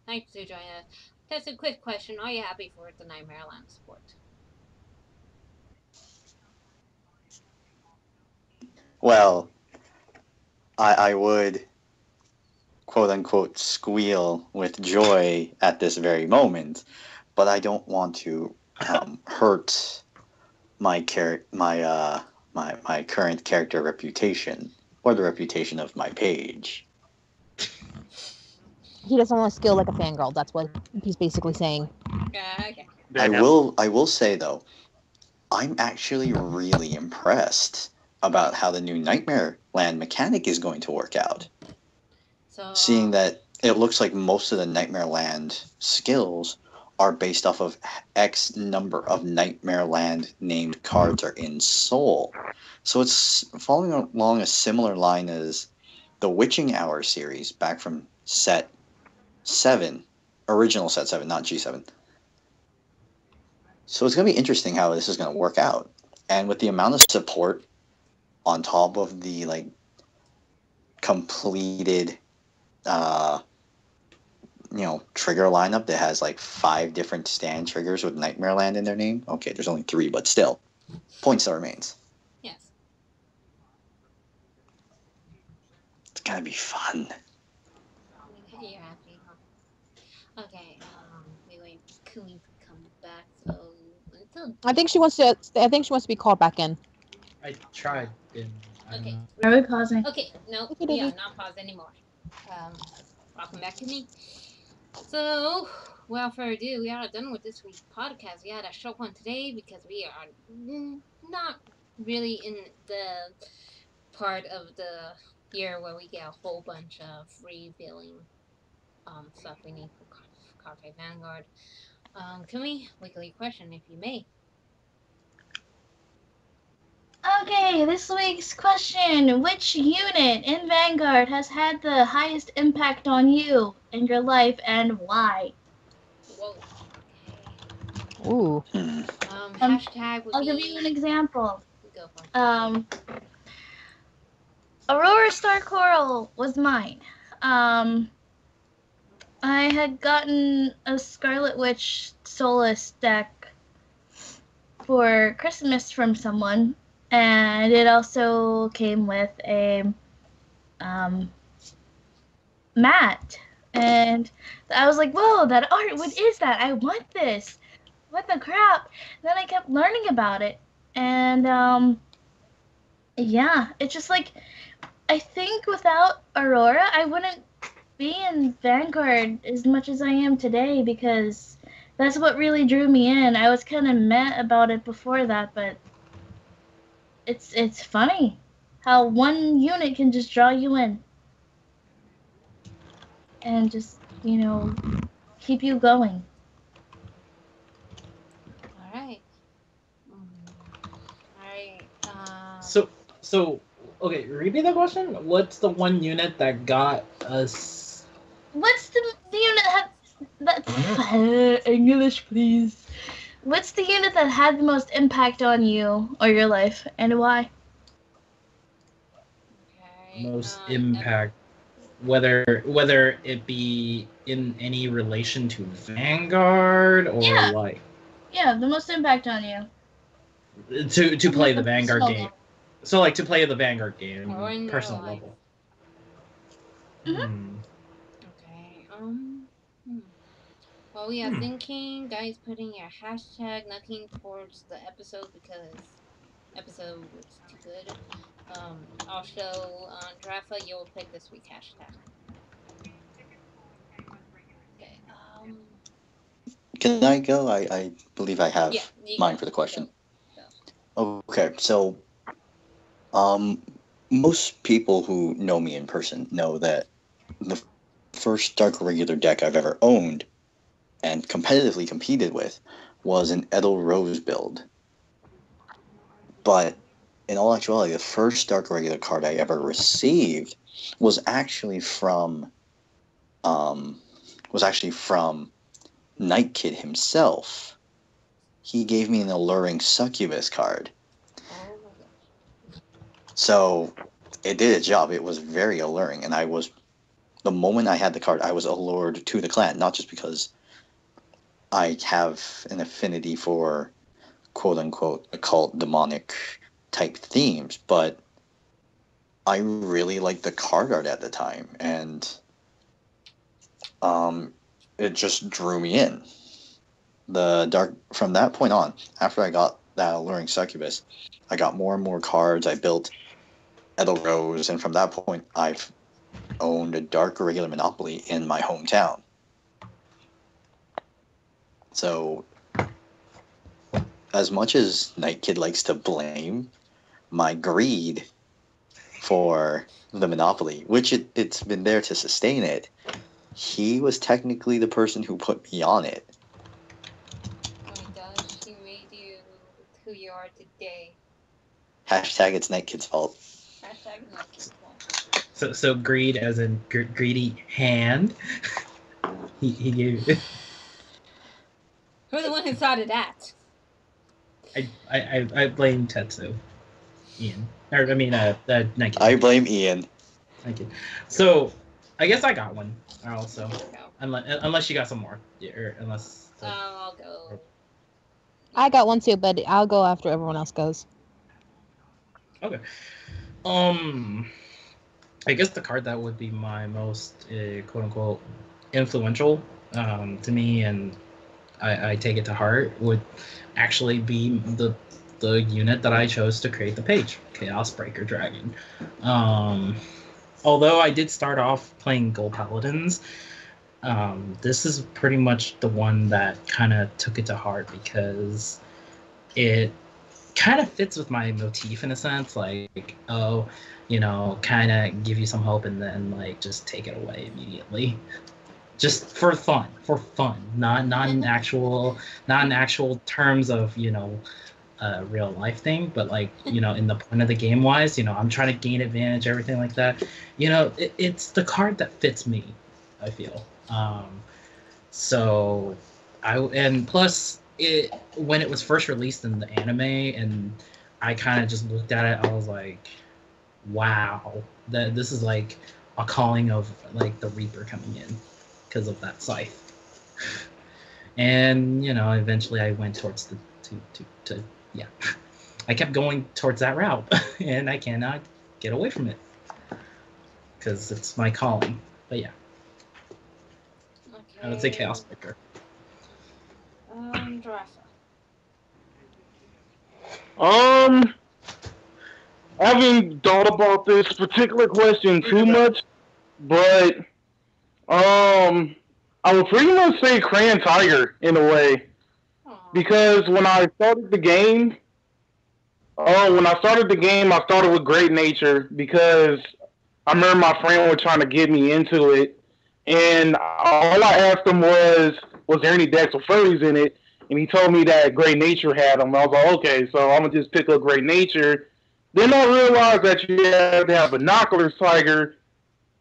Thanks for joining us. That's a quick question. Are you happy for the Nightmare Land support? Well, I would, quote unquote, squeal with joy at this very moment, but I don't want to hurt my my current character reputation or the reputation of my page. He doesn't want to steal like a fangirl. That's what he's basically saying. Okay. I will say though, I'm actually really impressed about how the new Nightmare Land mechanic is going to work out. So Seeing that it looks like most of the Nightmare Land skills are based off of X number of Nightmare Land named cards are in Soul. So it's following along a similar line as the Witching Hour series back from set 7, original set 7, not G7. So it's going to be interesting how this is going to work out. And with the amount of support on top of the like completed trigger lineup that has like 5 different stand triggers with Nightmare Land in their name. Okay, there's only 3, but still, point still remains. yes. It's gonna be fun. You're happy, huh? Okay. We wait for Kumi to come back. So until I think she wants to be called back in. I tried. And I don't Okay. know. Are we pausing? Okay, no, Okay, we are Daisy. not paused anymore. Welcome back to me. So, without further ado, we are done with this week's podcast. We had a short one today because we are not really in the part of the year where we get a whole bunch of revealing stuff we need for Cafe Vanguard. Kumi, weekly question, if you may. Okay, this week's question. Which unit in Vanguard has had the highest impact on you in your life and why? Whoa. Ooh. Okay. Hashtag would I'll be. give you an example. Go for it. Aurora Star Coral was mine. I had gotten a Scarlet Witch Solace deck for Christmas from someone, and it also came with a mat. And I was like, whoa, that art, what is that? I want this. What the crap? Then I kept learning about it. And yeah, it's just like, I think without Aurora, I wouldn't be in Vanguard as much as I am today, because that's what really drew me in. I was kind of meh about it before that, but it's funny how one unit can just draw you in and just, keep you going. Alright. Alright. So okay, repeat the question. What's the one unit that got us? What's the unit that English, please? What's the unit that had the most impact on you or your life, and why? Okay. Most impact, whether it be in any relation to Vanguard or Yeah. like Yeah, the most impact on you. to play the Vanguard Personal game. level. So like to play the Vanguard game, Or in real personal life. level. Mhm. Okay. While we are thinking, guys, putting your hashtag nothing towards the episode because episode was too good. Also, Drafa, you'll pick this week's hashtag. Okay. Can I go? I believe I have Yeah. you mine go. for the question. Go. Okay, so most people who know me in person know that the first Dark Regular deck I've ever owned and competitively competed with was an Edel Rose build. But in all actuality, the first Dark Regular card I ever received was actually from Night Kid himself. He gave me an Alluring Succubus card. So it did its job. It was very alluring, and the moment I had the card, I was allured to the clan, not just because I have an affinity for quote-unquote occult demonic type themes, but I really liked the card art at the time, and it just drew me in. From that point on, after I got that Alluring Succubus, I got more and more cards. I built Edelrose, and from that point, I've owned a dark regular Monopoly in my hometown. So, as much as Night Kid likes to blame my greed for the Monopoly, which it's been there to sustain it, he was technically the person who put me on it. Oh my gosh, he made you who you are today. Hashtag it's Night Kid's fault. Hashtag not his fault. So greed as in greedy hand. he gave. Who's the one who thought of that? I blame Tetsu, Ian. Or I mean, Nike. I blame Ian. Thank you. So, I guess I got one. Also, No. unless you got some more, or unless. I'll go. I got one too, but I'll go after everyone else goes. Okay. I guess the card that would be my most quote unquote influential to me, and I take it to heart, would actually be the unit that I chose to create the page, Chaos Breaker Dragon. Although I did start off playing Gold Paladins, this is pretty much the one that kind of took it to heart because it kind of fits with my motif in a sense, like, oh, you know, kind of give you some hope and then like just take it away immediately. Just for fun, not in actual terms of, you know, real life thing, but like, you know, in the point of the game wise, you know, I'm trying to gain advantage, everything like that. You know, it's the card that fits me, I feel. So and plus it, when it was first released in the anime and I kind of just looked at it, I was like, wow, that this is like a calling of like the Reaper coming in because of that scythe. And, you know, eventually I went towards the to yeah, I kept going towards that route, and I cannot get away from it because it's my calling. But yeah, Okay. I would say Chaos Breaker. Jirafa. I haven't thought about this particular question too much, but I would pretty much say Crayon Tiger in a way, because when I started the game, I started with Great Nature because I remember my friend was trying to get me into it, and all I asked him was there any decks with furries in it? And he told me that Great Nature had them. I was like, okay, so I'm gonna just pick up Great Nature. Then I realized that you have to have Binocular Tiger,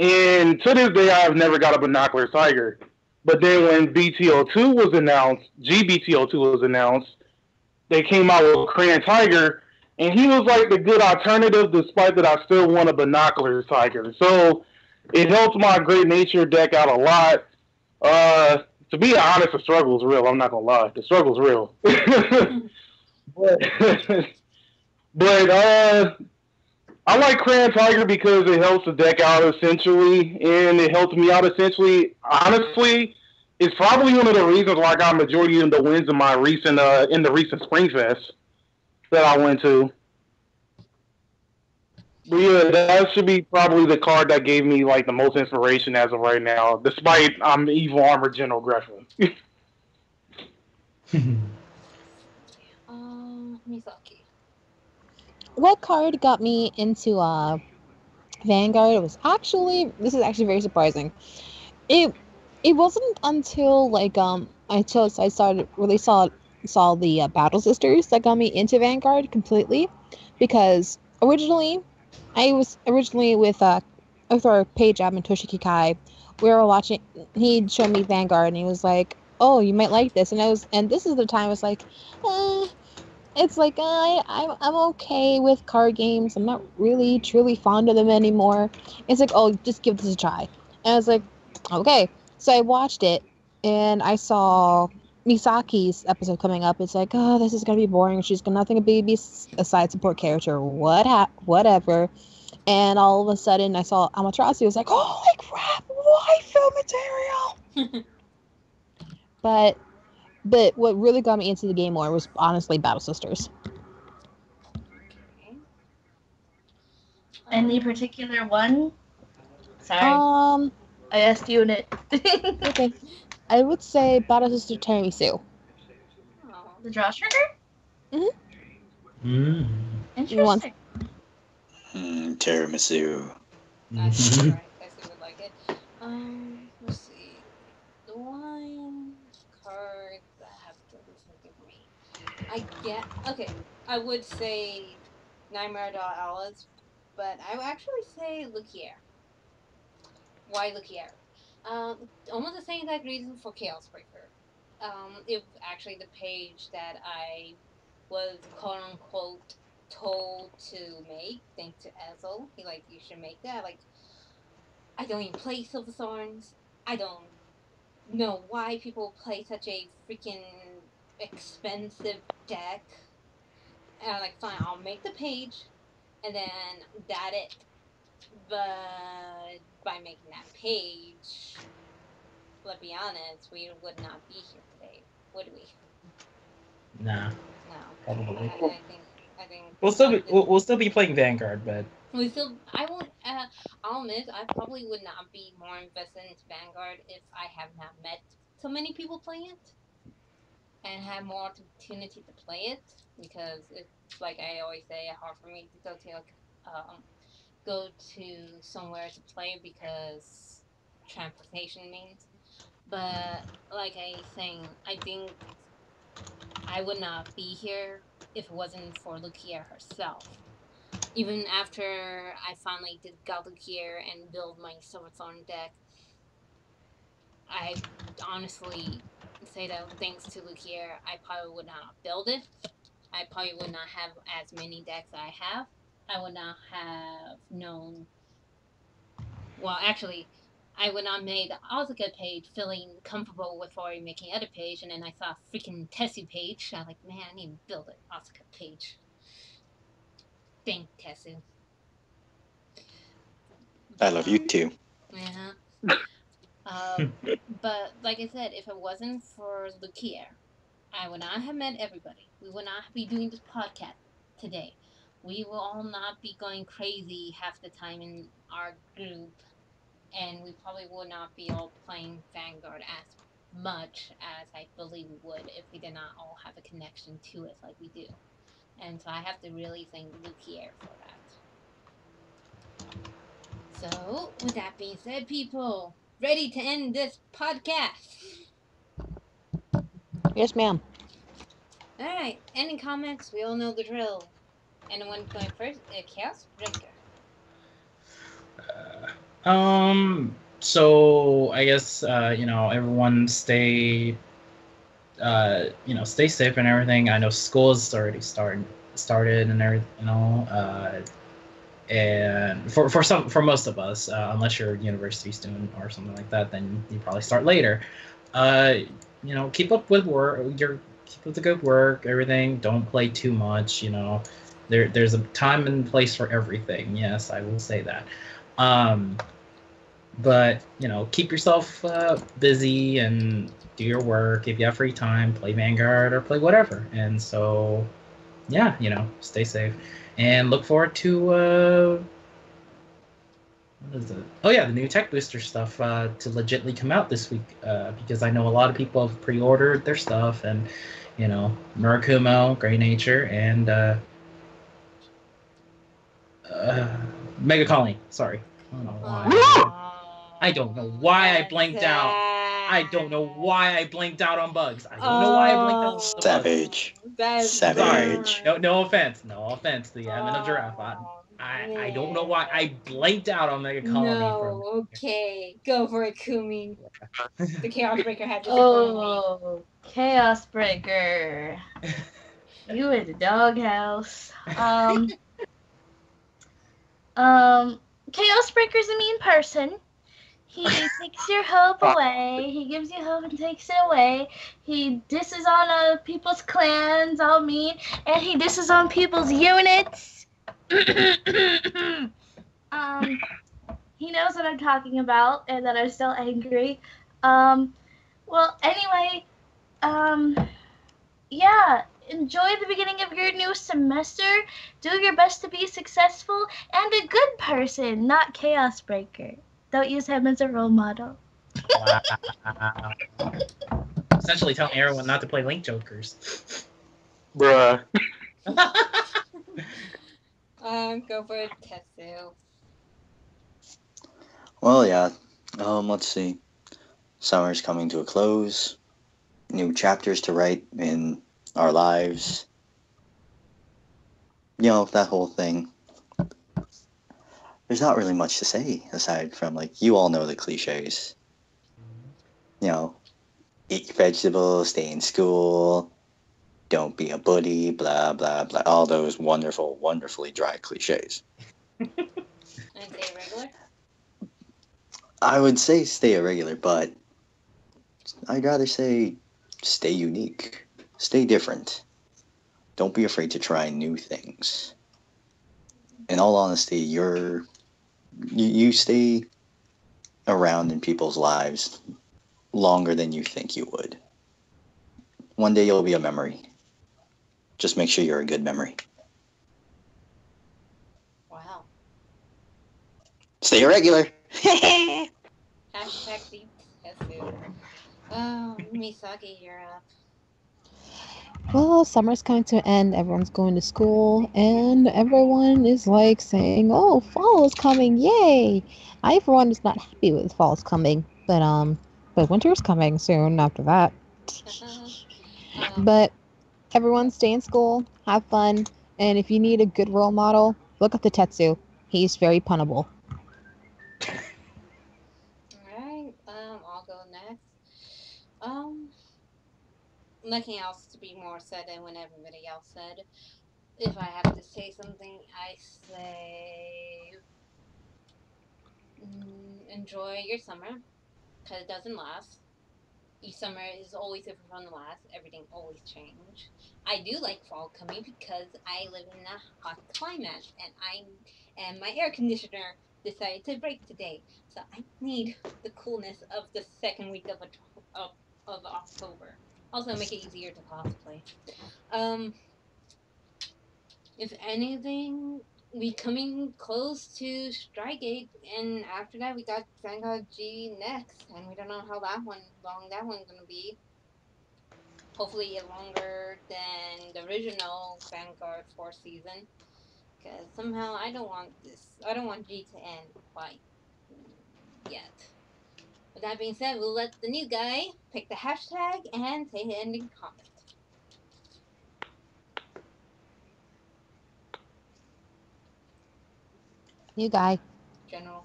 and to this day I've never got a Binocular Tiger. But then when BTO2 was announced, GBTO2 was announced, they came out with Crayon Tiger, and he was like the good alternative, despite that I still want a Binocular Tiger. So it helped my Great Nature deck out a lot. To be honest, the struggle is real. I'm not gonna lie, the struggle's real. but I like Crayon Tiger because it helps the deck out essentially, and it helped me out essentially. Honestly, it's probably one of the reasons why I got majority of the wins in my recent Spring Fest that I went to. But yeah, that should be probably the card that gave me like the most inspiration as of right now, despite I'm Evil Armor General Griffin. Misaki. What card got me into Vanguard was this is actually very surprising. It wasn't until like I started really saw the Battle Sisters that got me into Vanguard completely, because I was originally with our page admin Toshiki Kai. We were watching. He'd show me Vanguard, and he was like, "Oh, you might like this." And this is the time I was like, it's like I'm okay with card games. I'm not really truly fond of them anymore. It's like, oh, just give this a try. And I was like, okay. So I watched it, and I saw Misaki's episode coming up. It's like, oh, this is gonna be boring. She's nothing to be a side support character. Whatever. And all of a sudden, I saw Amaterasu. I was like, holy crap, waifu material! But what really got me into the game more was honestly Battle Sisters. Okay. Any particular one? Sorry, I asked you in it. Okay. I would say Battle Sister Tiramisu. Oh, The draw trigger? Mm. Interesting. Tiramisu. that's Mhm. right. I see would like it. Let's see. The one card that I have to forgive me. Okay. I would say Nightmare Doll Alice, but I would actually say Lukier. Why Lukier? Almost the same exact reason for Chaos Breaker. If actually the page that I was quote unquote told to make, thanks to Ezel, he like you should make that. Like I don't even play Silver Thorns. I don't know why people play such a freaking expensive deck. And I'm like, fine, I'll make the page, and then that it. But by making that page, let's be honest, we would not be here today, would we? Nah, No. probably. I think We'll still be playing Vanguard, but we still. I won't. I'll admit, I probably would not be more invested into Vanguard if I have not met so many people playing it and have more opportunity to play it, because it's like I always say, hard for me to go to somewhere to play because transportation means. But like I saying, I think I would not be here if it wasn't for Lukia herself. Even after I finally got Lukia and build my Silverthorn deck, I honestly say that thanks to Lukia, I probably would not build it. I probably would not have as many decks I have. I would not have known. Well, actually, I would not made the Asuka page feeling comfortable with already making other page, and then I saw a freaking Tessie page. I'm like, man, I need to build an Asuka page. Thank Tessu. I love you too. Yeah. But like I said, if it wasn't for Lukia, I would not have met everybody. We would not be doing this podcast today. We will all not be going crazy half the time in our group, and we probably would not be all playing Vanguard as much as I believe we would if we did not all have a connection to it like we do. And so I have to really thank Lukier for that. So, with that being said, people, ready to end this podcast? Yes, ma'am. Alright, any comments? We all know the drill. Anyone going first? Chaos Breaker. So I guess everyone stay stay safe and everything. I know school is already started and everything, and for most of us, unless you're a university student or something like that, then you probably start later. Keep up with keep up the good work, everything. Don't play too much. There's a time and place for everything. Yes, I will say that. But keep yourself busy and do your work. If you have free time, play Vanguard or play whatever. And so, yeah, stay safe and look forward to what is it? Oh yeah, the new Tech Booster stuff to legitly come out this week, because I know a lot of people have pre-ordered their stuff, and Murakumo, Grey Nature, and Mega Colony. Sorry, I don't know why. I don't know why I blanked out. I don't know why I blinked out on bugs. I don't know why I blinked out on bugs. Savage. Savage. Sorry. No offense. No offense to the admin of Giraffe. I don't know why I blanked out on Mega Colony. No, okay. Go for it, Kumi. The Chaos Breaker had disappointed me. Oh, Chaos Breaker. You in the doghouse. Chaos Breaker's a mean person. He takes your hope away. He gives you hope and takes it away. He disses on people's clans, all mean, and he disses on people's units. He knows what I'm talking about and that I'm still angry. Well, anyway, yeah, enjoy the beginning of your new semester. Do your best to be successful and a good person, not Chaos Breaker. Don't use him as a role model. Wow. Essentially telling everyone not to play Link Jokers. Bruh. Go for it, Tetsu. Well, yeah. Let's see. Summer's coming to a close. New chapters to write in our lives. You know, that whole thing. There's not really much to say aside from, like, you all know the cliches. You know, eat your vegetables, stay in school, don't be a bully, blah, blah, blah. All those wonderful, wonderfully dry cliches. And stay regular? I would say stay irregular, but I'd rather say stay unique. Stay different. Don't be afraid to try new things. In all honesty, you stay around in people's lives longer than you think you would. One day you'll be a memory. Just make sure you're a good memory. Wow. Stay irregular. Hashtag deep Tetsu. Oh, Misaki, you're up. Well, summer's coming to an end. Everyone's going to school, and everyone is like saying, "Oh, fall is coming! Yay!" I, for one, is not happy with fall's coming, but winter's coming soon after that. But everyone stay in school, have fun, and if you need a good role model, look up to Tetsu. He's very punnable. Alright, I'll go next. Nothing else to be more said than when everybody else said. If I have to say something, I say enjoy your summer, because it doesn't last. Each summer is always different from the last. Everything always change. I do like fall coming because I live in a hot climate and my air conditioner decided to break today. So I need the coolness of the second week of October. Also make it easier to cosplay. If anything, we coming close to Strygate, and after that we got Vanguard G next, and we don't know how long that one's gonna be. Hopefully longer than the original Vanguard 4th season, because somehow I don't want G to end quite yet. With that being said, we'll let the new guy pick the hashtag and say the ending comment. New guy. General.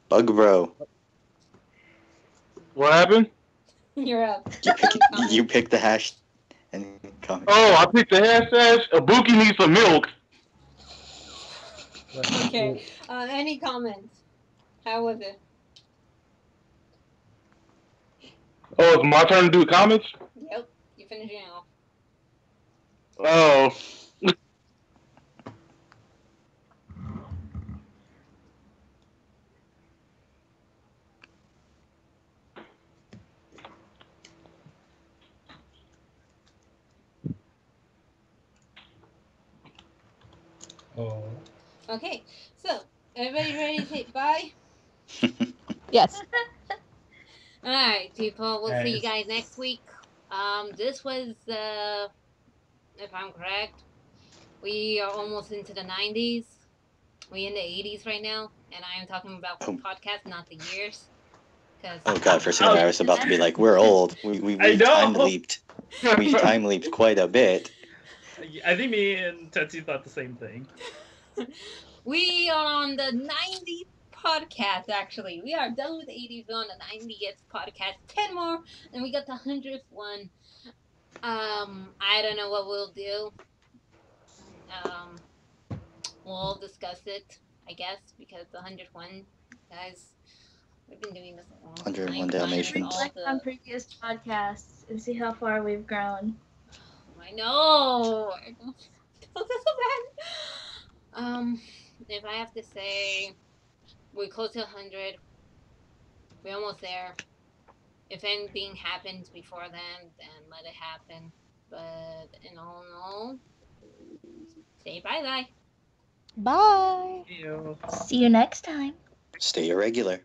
Bug bro. What happened? You're up. You pick the hash and comment. Oh, I picked the hashtag. Ibuki needs some milk. Okay. Any comments? How was it? Oh, it's my turn to do comments? Yep. You're finishing off. Oh. Oh. Okay. So, everybody ready to say bye? Yes. Alright, people. We'll see you Nice. guys next week. This was, if I'm correct, we are almost into the 90s. We're in the 80s right now, and I am talking about the podcast, not the years. Oh god, for a second I was about to be like, we're old. We I know. time leaped. We time leaped quite a bit. I think me and Tetsu thought the same thing. We are on the 90th podcast, actually. We are done with the 80s. We're on the 90th podcast. 10 more, and we got the 100th one. I don't know what we'll do. We'll discuss it, I guess, because the 100th one, guys, we've been doing this a long time. 101 Dalmatians. Reflect on previous podcasts and see how far we've grown. I know. I feel so bad. if I have to say, we're close to 100. We're almost there. If anything happens before then let it happen. But in all, say bye-bye. Bye. See you next time. Stay irregular.